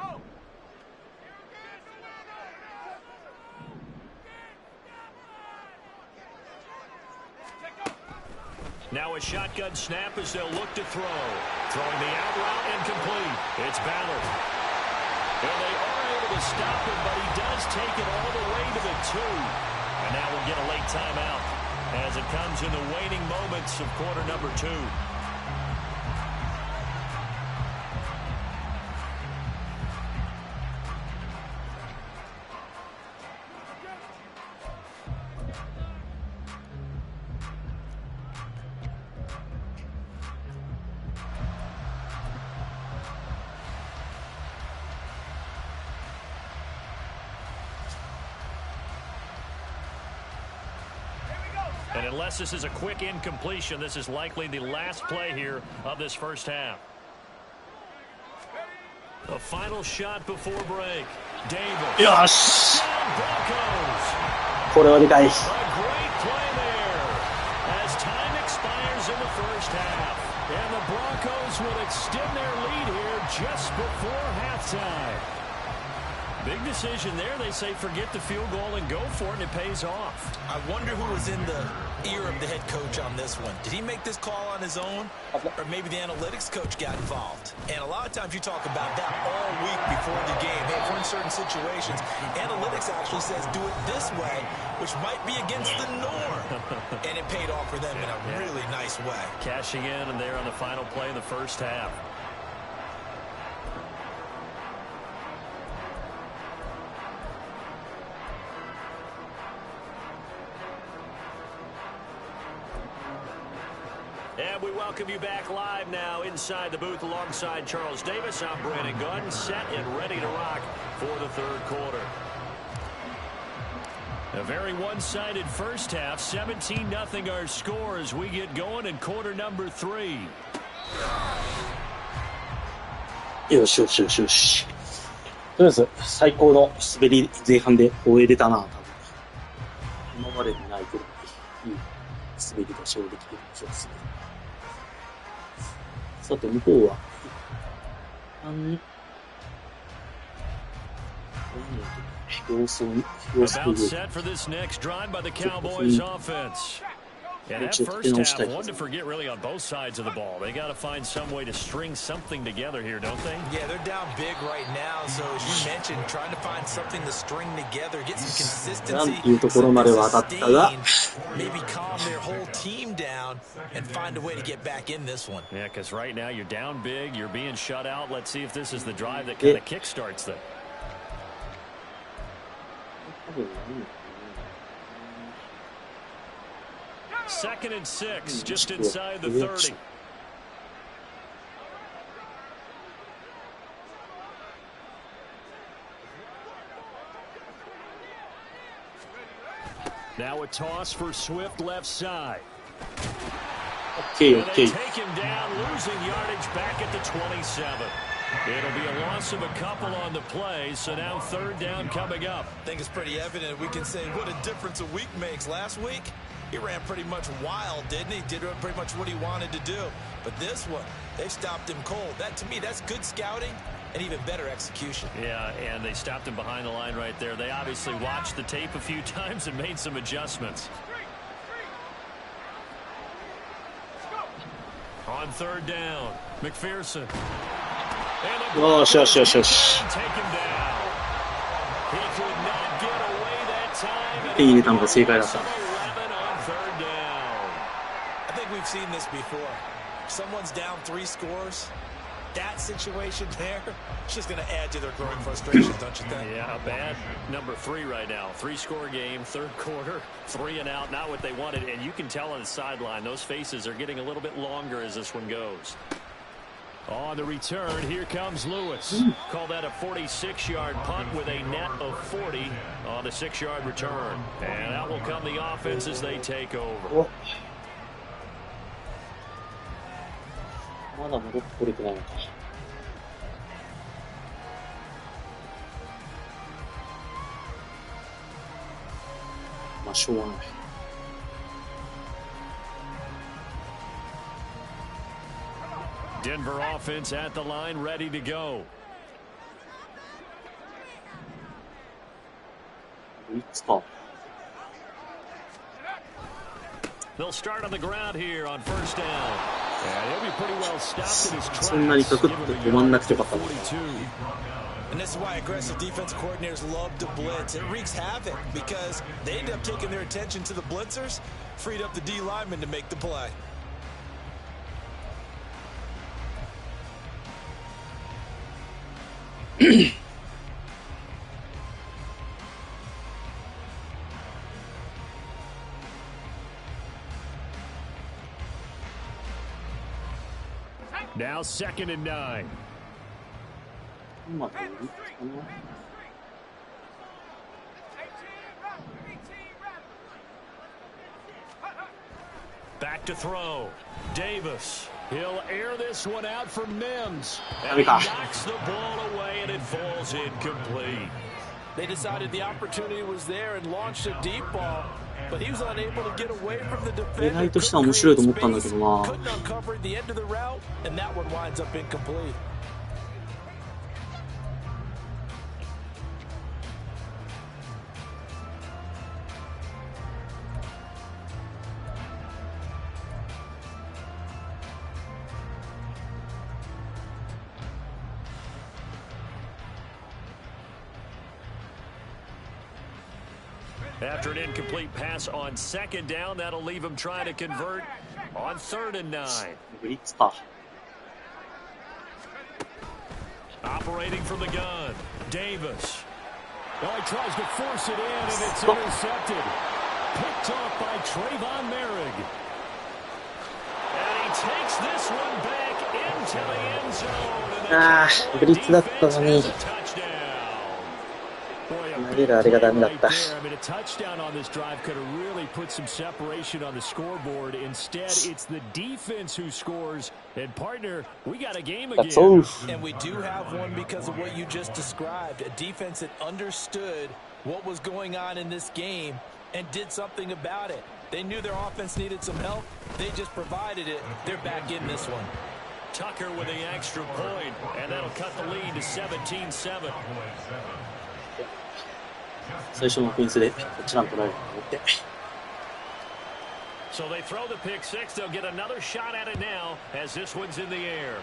Now a shotgun snap as they'll look to throw. Throwing the out route incomplete. It's Ballard. And they are able to stop him, but he does take it all the way to the 2. And now we'll get a late timeout as it comes in the waning moments of quarter number 2. And unless this is a quick incompletion, this is likely the last play here of this first half. The final shot before break. Davis. Yes. Broncos. これはでかい。 A great play there as time expires in the first half. And the Broncos will extend their lead here just before halftime. Big decision there. They say forget the field goal and go for it, and it pays off. I wonder who was in the ear of the head coach on this one. Did he make this call on his own? Or maybe the analytics coach got involved? And a lot of times you talk about that all week before the game. Hey, if we're in certain situations, analytics actually says do it this way, which might be against the norm. And it paid off for them in a really nice way. Cashing in and there on the final play of the first half. And we welcome you back live now inside the booth alongside Charles Davis. I'm Brandon Gunn, set and ready to rock for the third quarter. A very one-sided first half, 17-0 our score as we get going in quarter number 3. よしよしよしよし。とりあえず最高の滑り前半で終えれたな、多分。今までにないくらいいい滑りが勝利できてる気がする。さて向こうはAbout set for this next drive by the Cowboys offense. And that first half, one to forget really on both sides of the ball. They got to find some way to string something together here, don't they? Yeah, they're down big right now. So as you mentioned, trying to find something to string together, get some consistency, maybe calm their whole team down and find a way to get back in this one. Yeah, because right now you're down big, you're being shut out. Let's see if this is the drive that kind of kickstarts them. Second and 6, just inside the 30. Now a toss for Swift left side. Okay. They take him down, losing yardage back at the 27. It'll be a loss of a couple on the play, so now third down coming up. I think it's pretty evident we can say what a difference a week makes. Last week, he ran pretty much wild, didn't he? Did pretty much what he wanted to do. But this one, they stopped him cold. That, to me, that's good scouting and even better execution. Yeah, and they stopped him behind the line right there. They obviously watched the tape a few times and made some adjustments. On third down, McPherson. Yo. Take him down. He could not get away that time. 手入れたのが正解だった。I think we've seen this before. Someone's down 3 scores. That situation there, it's just going to add to their growing frustration, don't you think? Yeah, bad number 3 right now. 3-score game, third quarter, 3 and out, not what they wanted. And you can tell on the sideline, those faces are getting a little bit longer as this one goes. On the return, here comes Lewis. Call that a 46-yard punt with a net of 40 on the 6-yard return. And out will come the offense as they take over. まだ戻ってこれてないのか。まあしょうがない。Denver offense at the line, ready to go. They'll start on the ground here on first down. Yeah, he'll be pretty well stopped in his tracks. そんなにかくって止まんなくてよかったの。And this is why aggressive defensive coordinators love to blitz. It wreaks havoc because they end up taking their attention to the blitzers, freed up the D lineman to make the play. Now 2nd and 9. Back to throw. Davis. He'll air this one out for Mims. And he knocks the ball away, and it falls incomplete. They decided the opportunity was there and launched a deep ball, but he was unable to get away from the defender. Couldn't uncover the end of the route, and that one winds up incomplete. After an incomplete pass on 2nd down, that'll leave him trying to convert on 3rd and 9. Operating from the gun, Davis. Oh, he tries to force it in, and it's intercepted. Picked off by Trayvon Merrick. And he takes this one back into the end zone. And the touchdown. I mean, a touchdown on this drive could have really put some separation on the scoreboard. Instead, it's the defense who scores. And, partner, we got a game again. And we do have one because of what you just described. A defense that understood what was going on in this game and did something about it. They knew their offense needed some help. They just provided it. They're back in this one. Tucker with the extra point, and that'll cut the lead to 17-7. 最初のオフェンスでタッチダウン取られると思って。So they throw the pick six. They'll get another shot at it now as this one's in the air.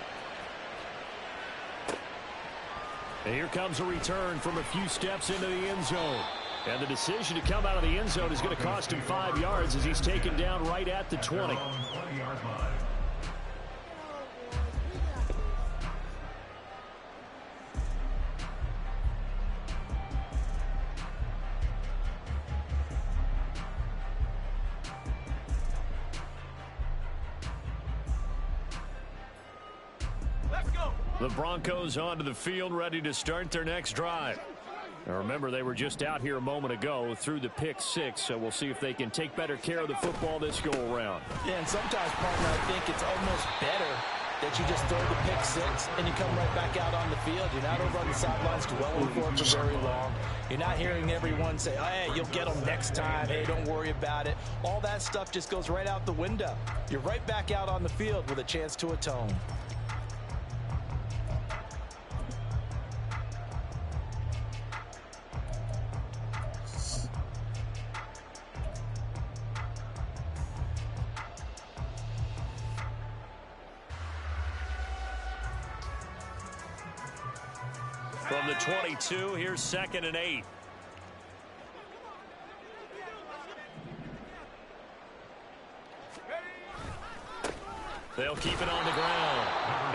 And here comes a return from a few steps into the end zone. And the decision to come out of the end zone is going to cost him 5 yards as he's taken down right at the 20. The Broncos onto the field, ready to start their next drive. Now remember, they were just out here a moment ago through the pick six, so we'll see if they can take better care of the football this go-around. Yeah, and sometimes, partner, I think it's almost better that you just throw the pick six and you come right back out on the field. You're not over on the sidelines dwelling for it for very long. You're not hearing everyone say, oh, hey, you'll get them next time. Hey, don't worry about it. All that stuff just goes right out the window. You're right back out on the field with a chance to atone. From the 22, here's 2nd and 8. They'll keep it on the ground.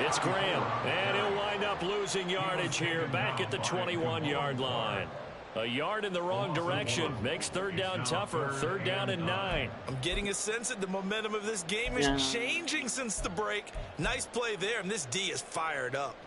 It's Graham, and he'll wind up losing yardage here back at the 21-yard line. A yard in the wrong direction makes 3rd down tougher. 3rd down and 9. I'm getting a sense that the momentum of this game is changing since the break. Nice play there, and this D is fired up.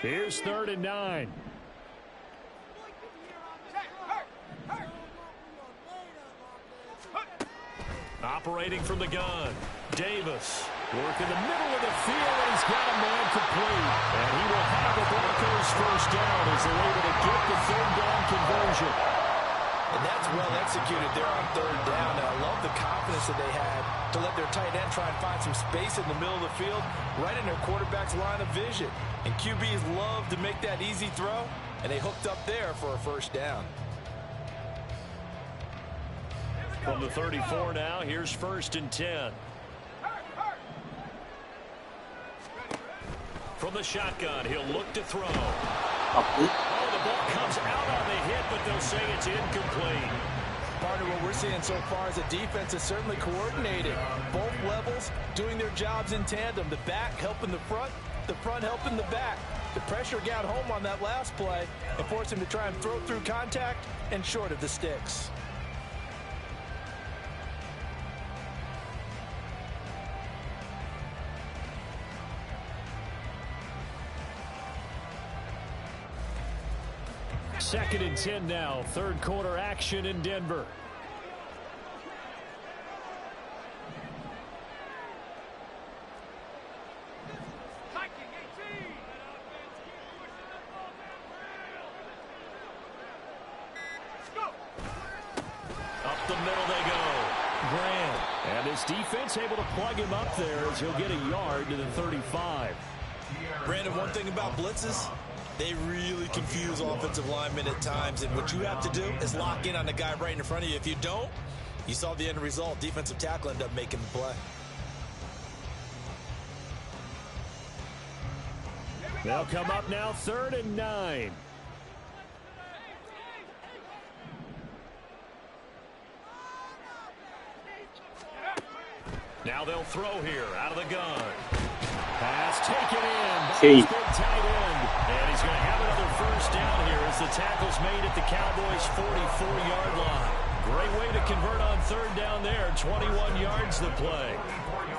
Here's 3rd and 9. Operating from the gun, Davis working the middle of the field, and he's got a man complete. And he will have the Broncos 1st down as they're able to get the 3rd down conversion. And that's well executed there on third down. And I love the confidence that they had to let their tight end try and find some space in the middle of the field, right in their quarterback's line of vision. And QBs love to make that easy throw, and they hooked up there for a first down. From the 34 now, here's 1st and 10. From the shotgun, he'll look to throw. Oh, the ball comes out on the hit, but they'll say it's incomplete. Partner, what we're seeing so far is a defense is certainly coordinated. Both levels doing their jobs in tandem. The back helping the front helping the back. The pressure got home on that last play and forced him to try and throw through contact and short of the sticks. Second and 10 now. Third quarter action in Denver. Up the middle they go. Graham. And his defense able to plug him up there as he'll get a yard to the 35. Brandon, one thing about blitzes, they really confuse offensive linemen at times, and what you have to do is lock in on the guy right in front of you. If you don't, you saw the end result. Defensive tackle ended up making the play. They'll come up now, 3rd and 9. Now they'll throw here out of the gun. Pass taken in by his big tight end. And he's going to have another first down here as the tackle's made at the Cowboys' 44-yard line. Great way to convert on 3rd down there. 21 yards the play.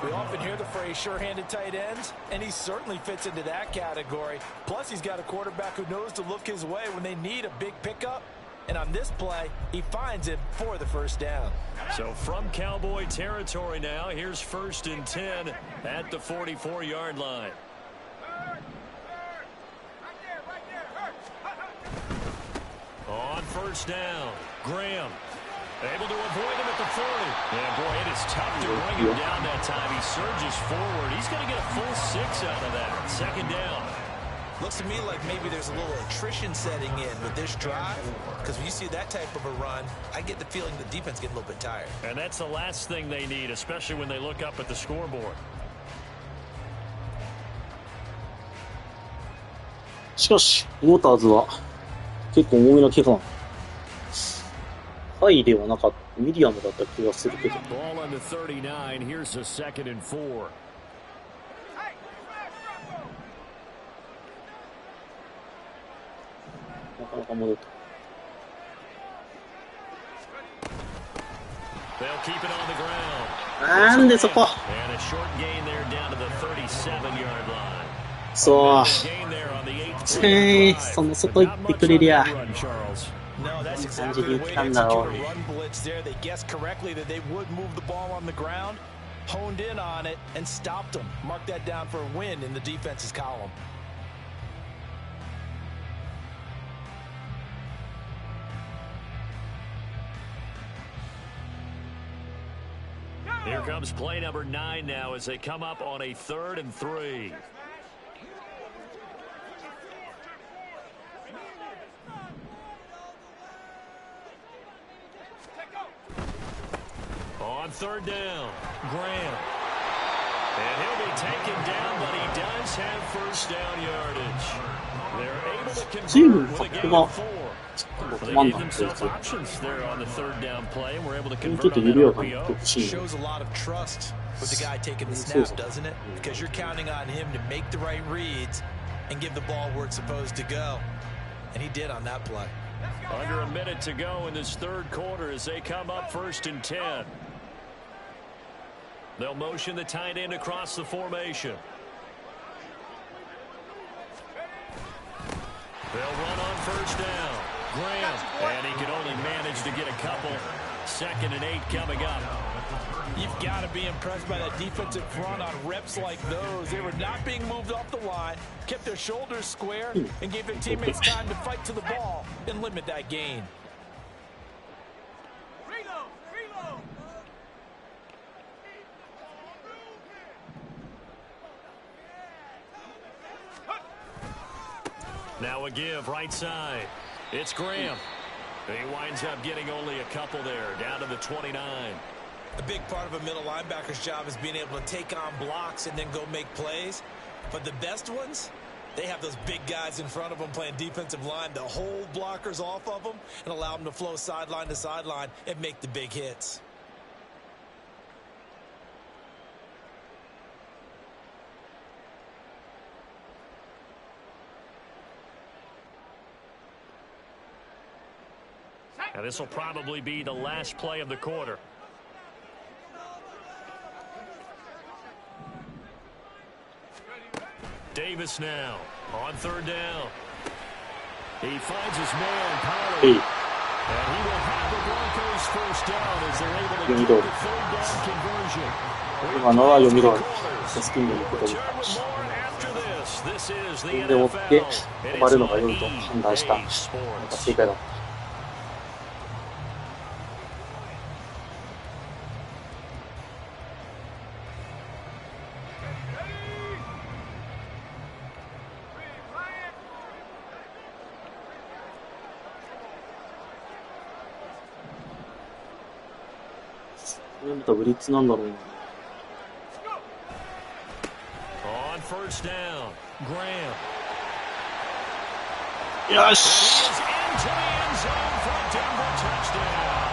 We often hear the phrase sure-handed tight ends, and he certainly fits into that category. Plus, he's got a quarterback who knows to look his way when they need a big pickup. And on this play, he finds it for the first down. So from Cowboy territory now, here's 1st and 10 at the 44-yard line. On 1st down, Graham able to avoid him at the 40. And boy, it is tough to bring him down that time. He surges forward. He's going to get a full 6 out of that. 2nd down. Looks to me like maybe there's a little attrition setting in with this drive, because when you see that type of a run, I get the feeling the defense getting a little bit tired. And that's the last thing they need, especially when they look up at the scoreboard. しかし、ウォーターズは結構重めの怪我。ハイではなかった。ミディアムだった気がするけど。Ball on the 39. Here's a 2nd and 4. なかなか戻った。They'll keep it on the ground. なんでそこ。 And a short gain there down to the 37-yard line. そう。その外行ってくれりゃ。 No, that's exactly the way to execute a run blitz there. They guessed correctly that they would move the ball on the ground, honed in on it, and stopped them. Mark that down for a win in the defense's column. Here comes play number 9 now as they come up on a 3rd and 3. On 3rd down, Graham. And he'll be taken down, but he does have first down yardage. They're able to convert with a gain of 4. They gave themselves options there on the 3rd down play, and were able to convert on that RPO. Shows a lot of trust with the guy taking the snap, doesn't it? Because you're counting on him to make the right reads and give the ball where it's supposed to go. And he did on that play. Under a minute to go in this 3rd quarter as they come up 1st and 10. They'll motion the tight end across the formation. They'll run on 1st down. Graham, and he can only manage to get a couple. 2nd and 8 coming up. You've got to be impressed by that defensive front on reps like those. They were not being moved off the line, kept their shoulders square, and gave their teammates time to fight to the ball and limit that gain. Now a give right side. It's Graham. He winds up getting only a couple there, down to the 29. A big part of a middle linebacker's job is being able to take on blocks and then go make plays. But the best ones, they have those big guys in front of them playing defensive line to hold blockers off of them and allow them to flow sideline to sideline and make the big hits. Now this will probably be the last play of the quarter. Davis now on third down. He finds his man, Pollard. And he will have the Broncos first down as they're able to get the third down conversion. 今のは読み通り、スキングに行くことになりました。でもって止まるのが良いと判断した正解だった。これまたブリッツなんだろうな。On first down, Graham. よし。Into the end zone for a Denver touchdown.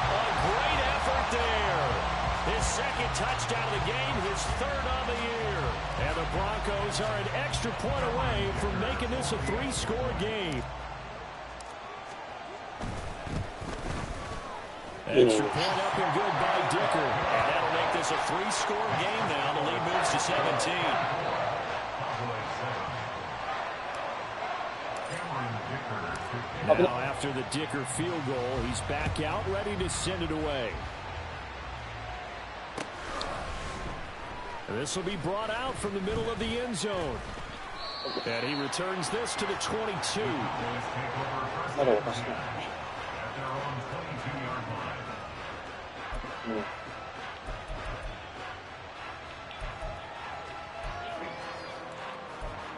A great effort there. His second touchdown of the game, his third on the year. And the Broncos are an extra point away from making this a 3-score game. Extra point up and good by Dicker. And that'll make this a 3-score game now. The lead moves to 17. Now after the Dicker field goal, he's back out, ready to send it away. And this will be brought out from the middle of the end zone. And he returns this to the 22.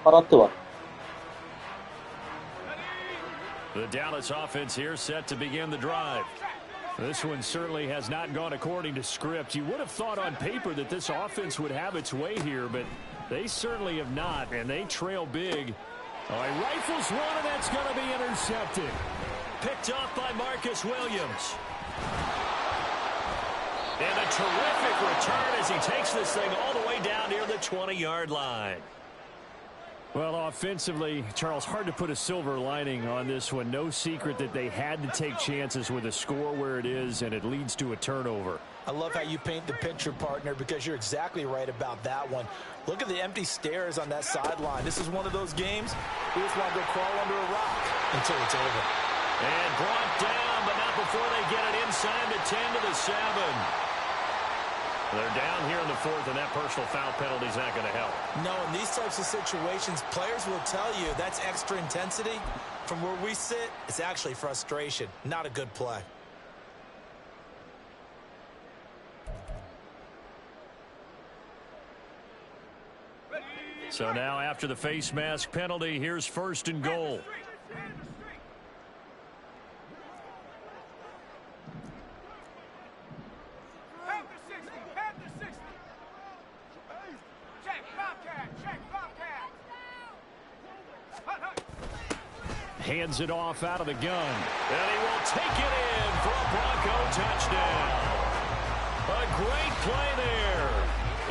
払っては The Dallas offense here set to begin the drive. This one certainly has not gone according to script. You would have thought on paper that this offense would have its way here, but they certainly have not, and they trail big. Oh, he rifles one, and that's going to be intercepted. Picked off by Marcus Williams. And a terrific return as he takes this thing all the way down near the 20-yard line. Well, offensively, Charles, hard to put a silver lining on this one. No secret that they had to take chances with a score where it is, and it leads to a turnover. I love how you paint the picture, partner, because you're exactly right about that one. Look at the empty stares on that sideline. This is one of those games we just want to go crawl under a rock until it's over. And brought down, but not before they get it inside the 10 to the 7. They're down here in the fourth, and that personal foul penalty is not going to help. No, in these types of situations, players will tell you that's extra intensity. From where we sit, it's actually frustration, not a good play. So now after the face mask penalty, here's first and goal. Hands it off out of the gun. And he will take it in for a Bronco touchdown. A great play there.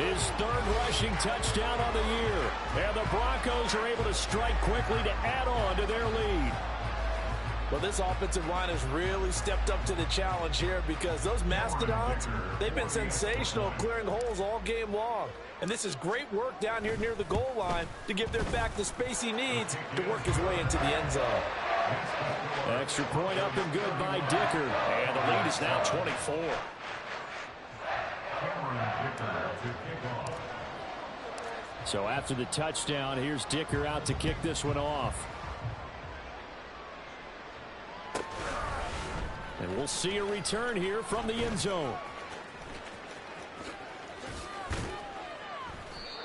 His third rushing touchdown on the year. And the Broncos are able to strike quickly to add on to their lead. Well, this offensive line has really stepped up to the challenge here because those Mastodons, they've been sensational clearing holes all game long. And this is great work down here near the goal line to give their back the space he needs to work his way into the end zone. Extra point up and good by Dicker. And the lead is now 24. So after the touchdown, here's Dicker out to kick this one off. And we'll see a return here from the end zone.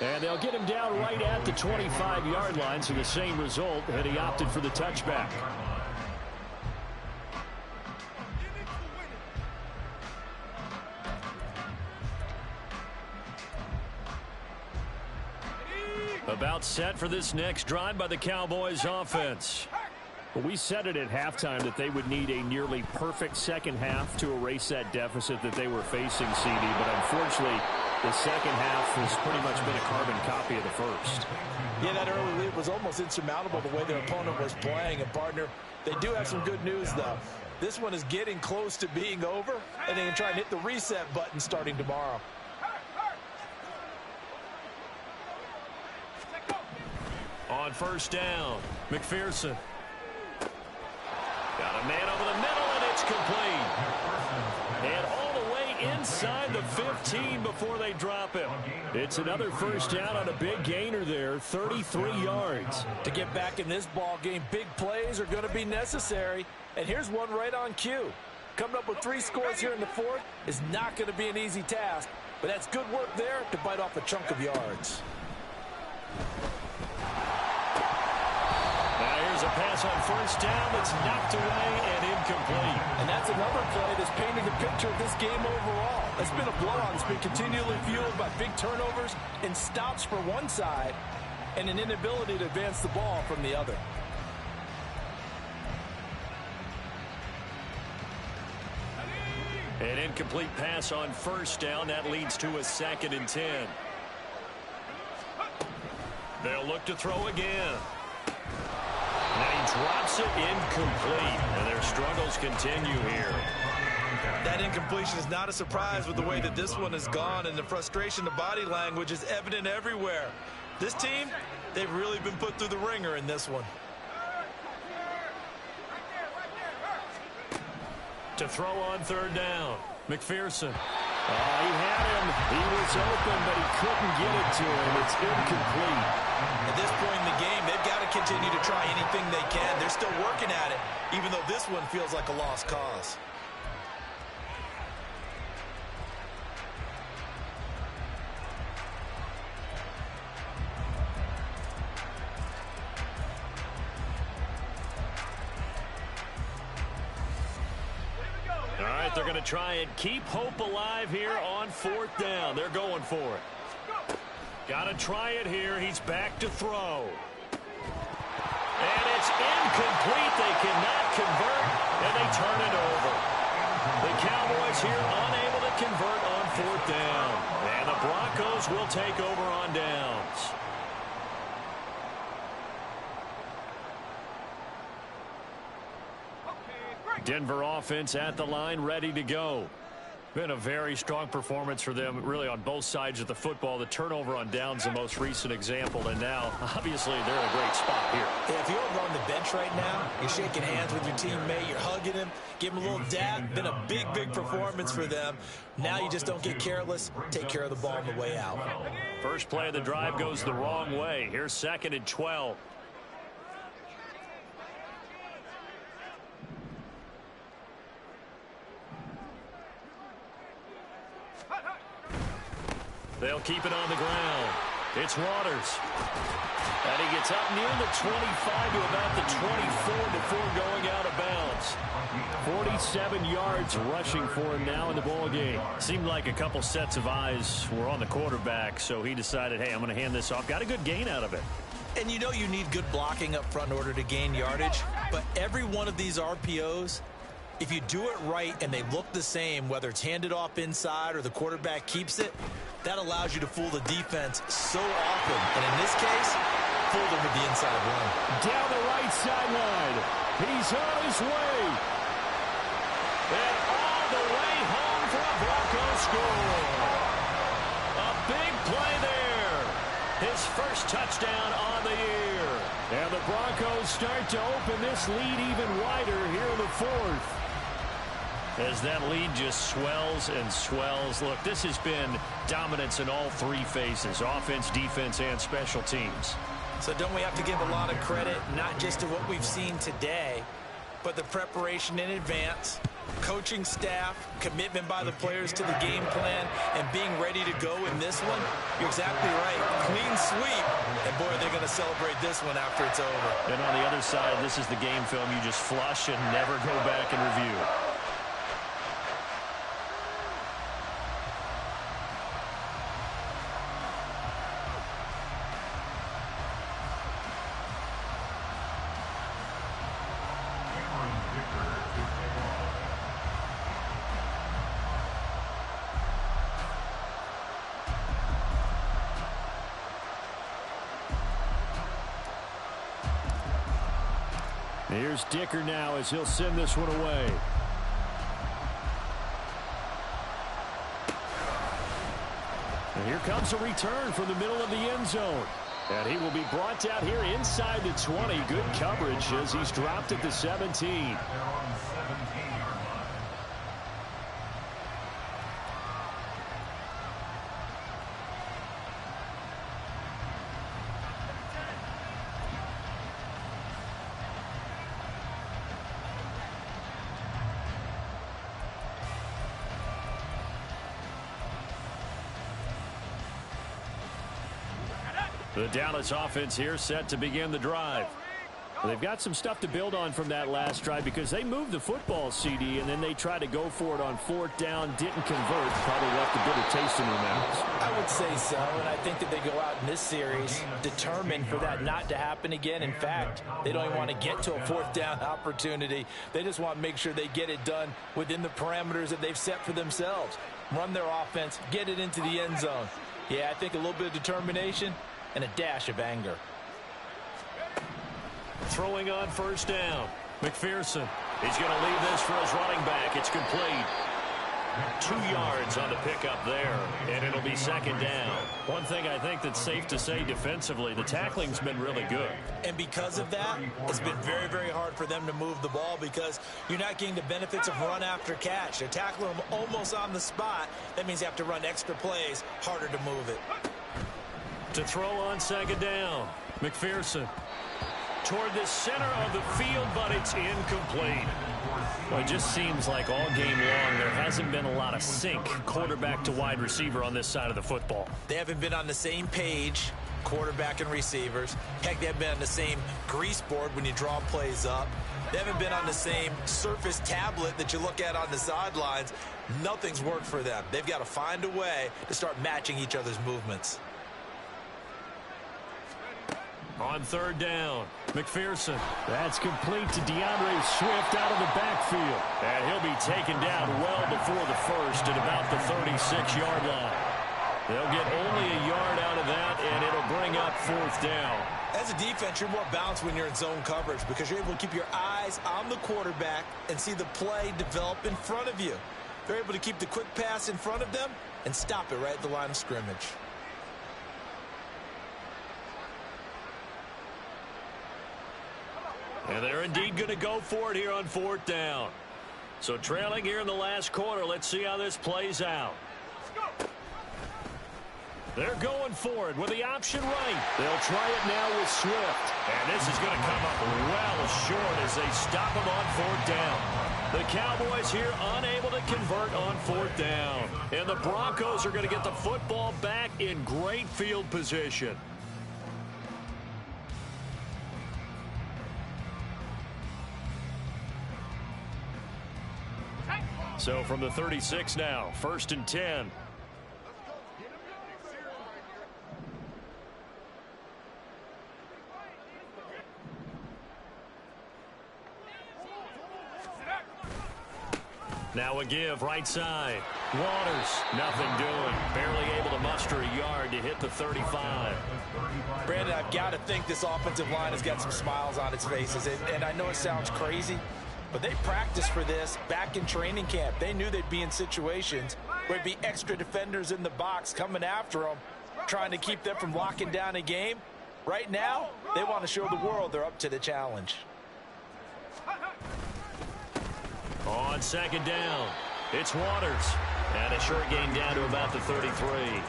And they'll get him down right at the 25-yard line, so the same result, and he opted for the touchback. About set for this next drive by the Cowboys offense. We said it at halftime that they would need a nearly perfect second half to erase that deficit that they were facing, CD, but unfortunately the second half has pretty much been a carbon copy of the first. Yeah, that early lead was almost insurmountable the way their opponent was playing. And, partner, they do have some good news, though. This one is getting close to being over, and they can try and hit the reset button starting tomorrow. On first down, McPherson. Got a man over the middle, and it's complete. And all the way inside the 15 before they drop him. It's another first down on a big gainer there, 33 yards. To get back in this ball game, big plays are going to be necessary. And here's one right on cue. Coming up with 3 scores here in the fourth is not going to be an easy task. But that's good work there to bite off a chunk of yards. Here's a pass on first down that's knocked away and incomplete. And that's another play that's painted the picture of this game overall. It's been a blowout. It's been continually fueled by big turnovers and stops for one side and an inability to advance the ball from the other. An incomplete pass on first down. That leads to a 2nd and 10. They'll look to throw again. And he drops it incomplete, and their struggles continue here. That incompletion is not a surprise with the way that this one has gone, and the frustration, the body language is evident everywhere. This team, they've really been put through the ringer in this one. To throw on third down, McPherson. He had him. He was open, but he couldn't get it to him. It's incomplete. At this point in the game, they've got to continue to try anything they can. They're still working at it, even though this one feels like a lost cause. All right, they're going to try and keep hope alive here on fourth down. They're going for it. Got to try it here. He's back to throw. And it's incomplete. They cannot convert, and they turn it over. The Cowboys here unable to convert on fourth down. And the Broncos will take over on downs. Denver offense at the line, ready to go. Been a very strong performance for them, really, on both sides of the football. The turnover on downs, the most recent example, and now, obviously, they're in a great spot here. Yeah, if you're on the bench right now, you're shaking hands with your teammate, you're hugging him, give him a little dab. Been a big, big performance for them. Now you just don't get careless. Take care of the ball on the way out. First play of the drive goes the wrong way. Here's 2nd and 12. They'll keep it on the ground. It's Waters. And he gets up near the 25 to about the 24 before going out of bounds. 47 yards rushing for him now in the ball game. Seemed like a couple sets of eyes were on the quarterback, so he decided, hey, I'm going to hand this off. Got a good gain out of it. And you know you need good blocking up front in order to gain yardage, but every one of these RPOs, if you do it right and they look the same, whether it's handed off inside or the quarterback keeps it, that allows you to fool the defense so often. And in this case, fool them with the inside run. Down the right sideline. He's on his way. And all the way home for a Broncos score. A big play there. His first touchdown on the year. And the Broncos start to open this lead even wider here in the fourth. As that lead just swells and swells. Look, this has been dominance in all three phases, offense, defense, and special teams. So don't we have to give a lot of credit, not just to what we've seen today, but the preparation in advance, Coaching staff, commitment by the players to the game plan, and being ready to go in this one, you're exactly right. Clean sweep, and boy, they're going to celebrate this one after it's over. And on the other side, this is the game film you just flush and never go back and review. Here's Dicker now as he'll send this one away. And here comes a return from the middle of the end zone. And he will be brought down here inside the 20. Good coverage as he's dropped at the 17. The Dallas offense here set to begin the drive. They've got some stuff to build on from that last drive because they moved the football, CD, and then they tried to go for it on 4th down, didn't convert, probably left a bitter taste in their mouths. I would say so, and I think that they go out in this series determined for that not to happen again. In fact, they don't even want to get to a 4th down opportunity. They just want to make sure they get it done within the parameters that they've set for themselves. Run their offense, get it into the end zone. Yeah, I think a little bit of determination and a dash of anger. Throwing on 1st down. McPherson. He's going to leave this for his running back. It's complete. 2 yards on the pickup there, and it'll be 2nd down. One thing I think that's safe to say defensively, the tackling's been really good. And because of that, it's been very, very hard for them to move the ball because you're not getting the benefits of run after catch. They're tackling them almost on the spot. That means you have to run extra plays, harder to move it. To throw on 2nd down. McPherson toward the center of the field, but it's incomplete. Well, it just seems like all game long there hasn't been a lot of sync quarterback to wide receiver on this side of the football. They haven't been on the same page, quarterback and receivers. Heck, they haven't been on the same grease board when you draw plays up. They haven't been on the same surface tablet that you look at on the sidelines. Nothing's worked for them. They've got to find a way to start matching each other's movements. On 3rd down, McPherson. That's complete to DeAndre Swift out of the backfield. And he'll be taken down well before the first at about the 36-yard line. They'll get only a yard out of that, and it'll bring up 4th down. As a defense, you're more balanced when you're in zone coverage because you're able to keep your eyes on the quarterback and see the play develop in front of you. They're able to keep the quick pass in front of them and stop it right at the line of scrimmage. And they're indeed going to go for it here on 4th down. So trailing here in the last quarter, let's see how this plays out. They're going for it with the option right. They'll try it now with Swift. And this is going to come up well short as they stop him on 4th down. The Cowboys here unable to convert on 4th down. And the Broncos are going to get the football back in great field position. So from the 36 now, 1st and 10. Now a give right side. Waters, nothing doing. Barely able to muster a yard to hit the 35. Brandon, I've got to think this offensive line has got some smiles on its faces. And I know it sounds crazy, but they practiced for this back in training camp. They knew they'd be in situations where there'd be extra defenders in the box coming after them, trying to keep them from locking down a game. Right now, they want to show the world they're up to the challenge. On 2nd down, it's Waters. And a short gain down to about the 33.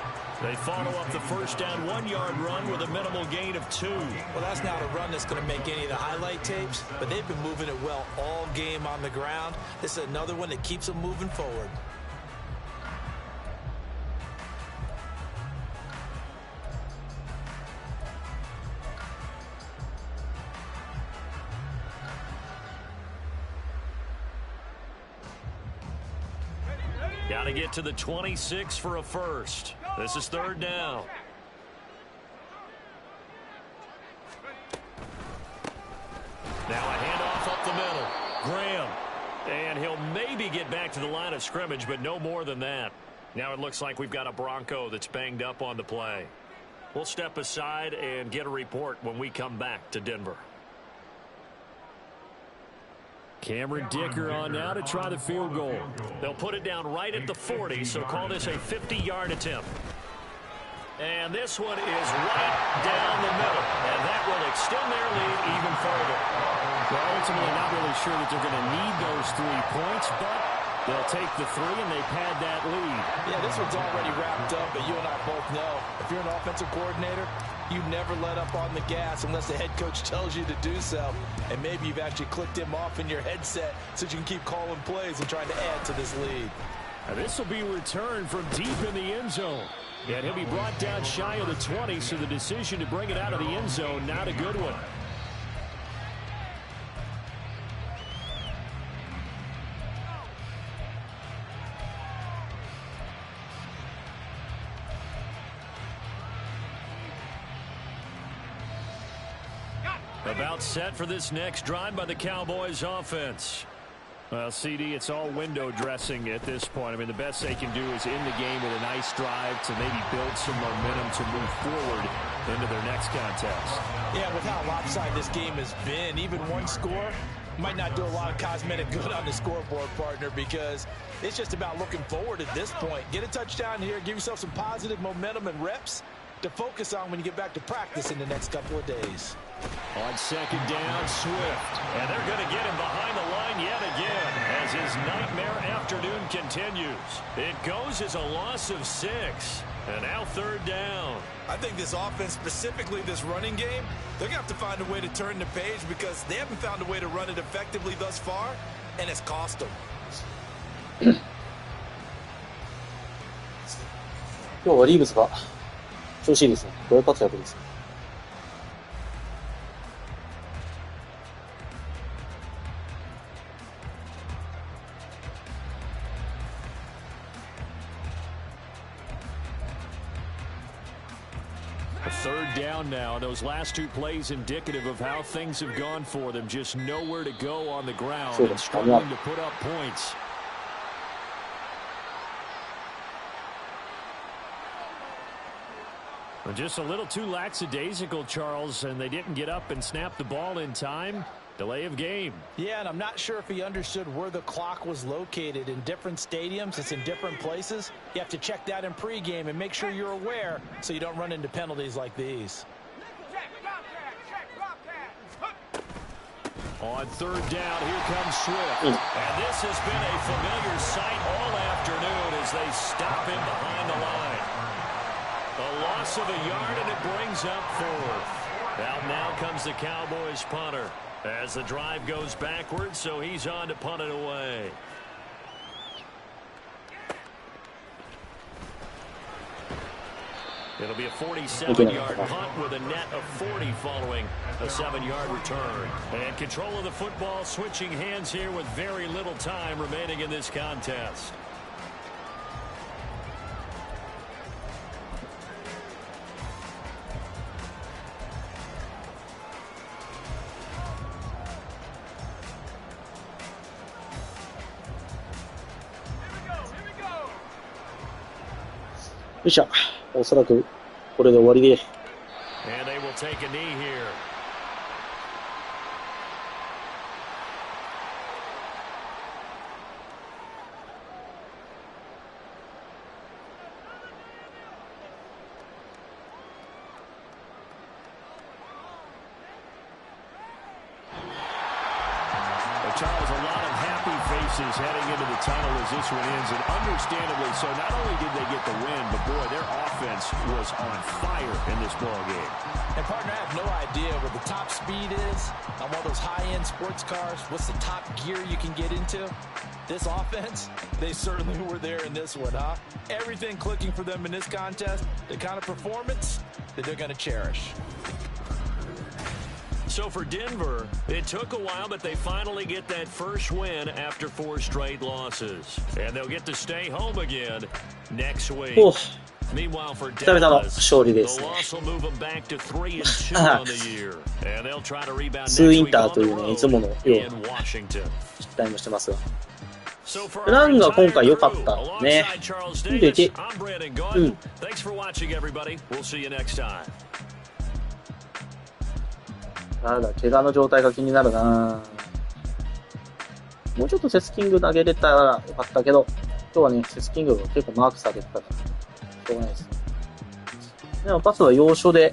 They follow up the first down 1-yard run with a minimal gain of 2. Well, that's not a run that's going to make any of the highlight tapes, but they've been moving it well all game on the ground. This is another one that keeps them moving forward. Got to get to the 26 for a first. This is 3rd down. Now a handoff up the middle. Graham. And he'll maybe get back to the line of scrimmage, but no more than that. Now it looks like we've got a Bronco that's banged up on the play. We'll step aside and get a report when we come back to Denver. Cameron Dicker on now to try the field goal. They'll put it down right at the 40, so call this a 50-yard attempt. And this one is right down the middle, and that will extend their lead even further. Well, ultimately not really sure that they're going to need those 3 points, but they'll take the 3 and they pad that lead. Yeah, this one's already wrapped up, but you and I both know if you're an offensive coordinator, you never let up on the gas unless the head coach tells you to do so. And maybe you've actually clicked him off in your headset so you can keep calling plays and trying to add to this lead. Now this will be returned from deep in the end zone. And he'll be brought down shy of the 20, so the decision to bring it out of the end zone, not a good one. About set for this next drive by the Cowboys offense. Well, CD, it's all window dressing at this point. I mean, the best they can do is end the game with a nice drive to maybe build some momentum to move forward into their next contest. Yeah, with how lopsided this game has been, even one score might not do a lot of cosmetic good on the scoreboard, partner, because it's just about looking forward at this point. Get a touchdown here, give yourself some positive momentum and reps to focus on when you get back to practice in the next couple of days. On 2nd down, Swift. And they're going to get him behind the line yet again as his nightmare afternoon continues. It goes as a loss of 6. And now 3rd down. I think this offense, specifically this running game, they're going to have to find a way to turn the page because they haven't found a way to run it effectively thus far, and it's cost them. 今日はリーブスが調子いいですね。大活躍ですね。3rd down now. Those last 2 plays indicative of how things have gone for them. Just nowhere to go on the ground and struggling to put up points. Just a little too lackadaisical, Charles, and they didn't get up and snap the ball in time. Delay of game. Yeah, and I'm not sure if he understood where the clock was located. In different stadiums, it's in different places. You have to check that in pregame and make sure you're aware so you don't run into penalties like these. On 3rd down, here comes Swift. And this has been a familiar sight all afternoon as they stop him behind the line. A loss of a yard, and it brings up 4th. Out now comes the Cowboys punter as the drive goes backwards, so he's on to punt it away. It'll be a 47-yard punt with a net of 40 following a 7-yard return. And control of the football switching hands here with very little time remaining in this contest.よいしょ。おそらくこれで終わりで。And they will take a knee here. Charles, a lot of happy faces heading into the tunnel as this one ends, and understandably so. Not only did they get the win, but boy, their offense offense was on fire in this ball game. And partner, I have no idea what the top speed is on one of those high-end sports cars. What's the top gear you can get into? This offense, they certainly were there in this one, huh? Everything clicking for them in this contest, the kind of performance that they're going to cherish. So for Denver, it took a while, but they finally get that first win after 4 straight losses. And they'll get to stay home again next week. Meanwhile, for Dallas, the loss will move them back to 3-2 on the year. And they'll try to rebound next week on the road in Washington. ランが今回良かったね。見てて。Thanks for watching, everybody. We'll see you next time. なんだ、怪我の状態が気になるな。もうちょっとセスキング投げれたらよかったけど、今日はね、セスキングが結構マークされてたから、しょうがないですね。でもパスは要所で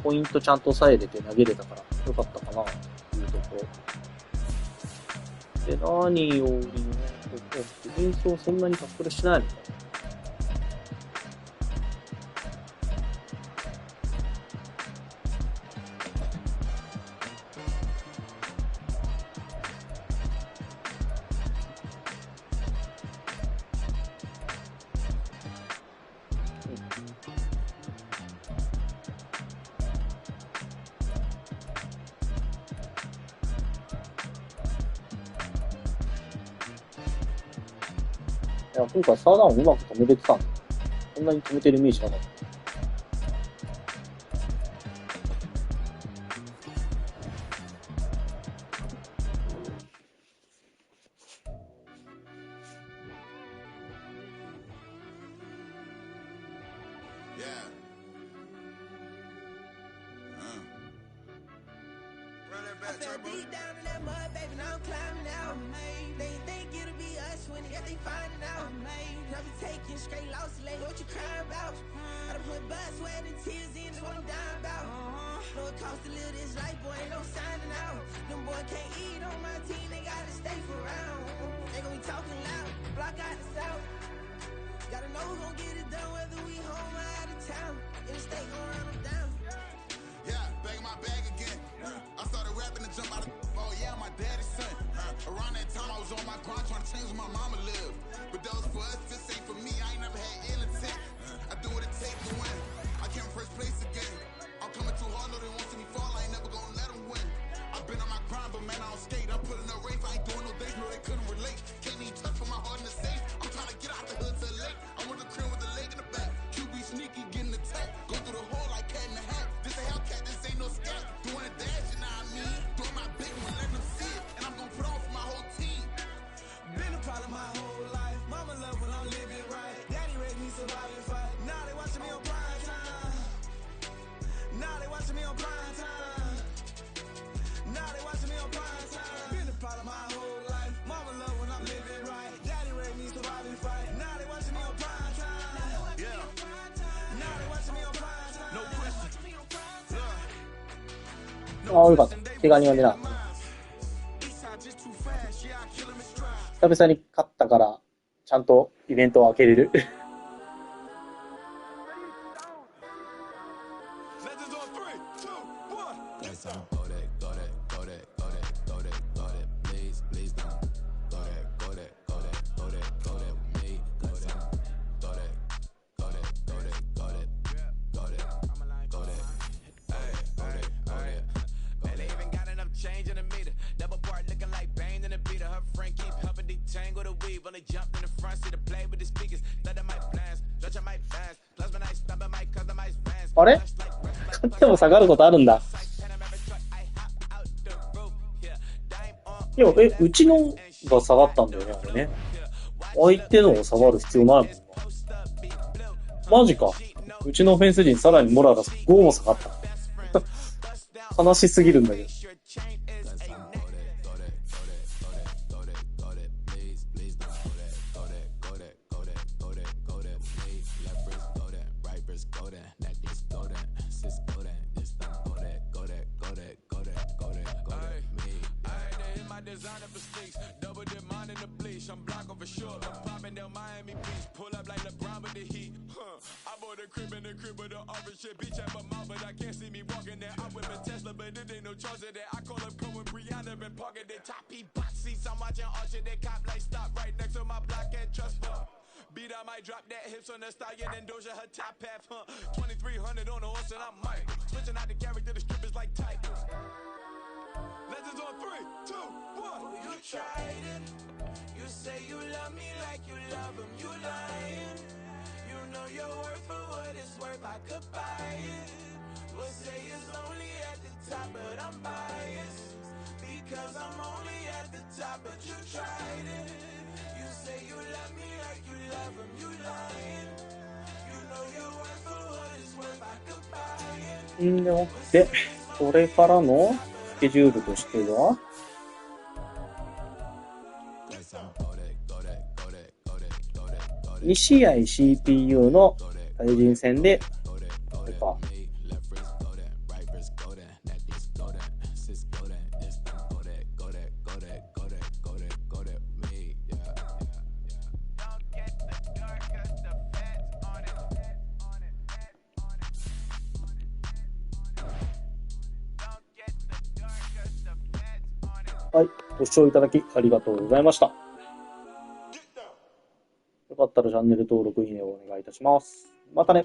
ポイントちゃんと抑えれて投げれたからよかったかな、というところ。で、何よりも、ディフェンスをそんなにタックルしないのか。いや、今回サーダウンうまく止めれてたんだ。そんなに止めてるイメージなかった。ああ、よかった。怪我人は出なかった。久々に勝ったから、ちゃんとイベントを開けれる。あれ？勝っても下がることあるんだ。いや、うちのが下がったんだよね、あれね。相手のが下がる必要ないもんな。マジか。うちのオフェンス陣さらにモララ5も下がった。悲しすぎるんだけど。I'm blocking for sure. I'm popping down Miami Beach. Pull up like LeBron with the heat. I bought Beat I might drop that hips on the stallion and Doja her top half, 2300 on the horse and I'm Mike. Switching out the character, the strippers like Tigers. Legends on 3, 2, 1. Oh, you tried it. You say you love me like you love him. You lying. You know your worth for what it's worth. I could buy it. We'll say it's only at the top, but I'm biased. Because I'm only at the top, but you tried it. You say you love me like you love him, you lying. You know your worth for what it's worth, I could buy it. でもってこれからのスケジュールとしては2試合 CPU の対人戦でこれかはい、ご視聴いただきありがとうございました。よかったらチャンネル登録、いいねをお願いいたします。またね。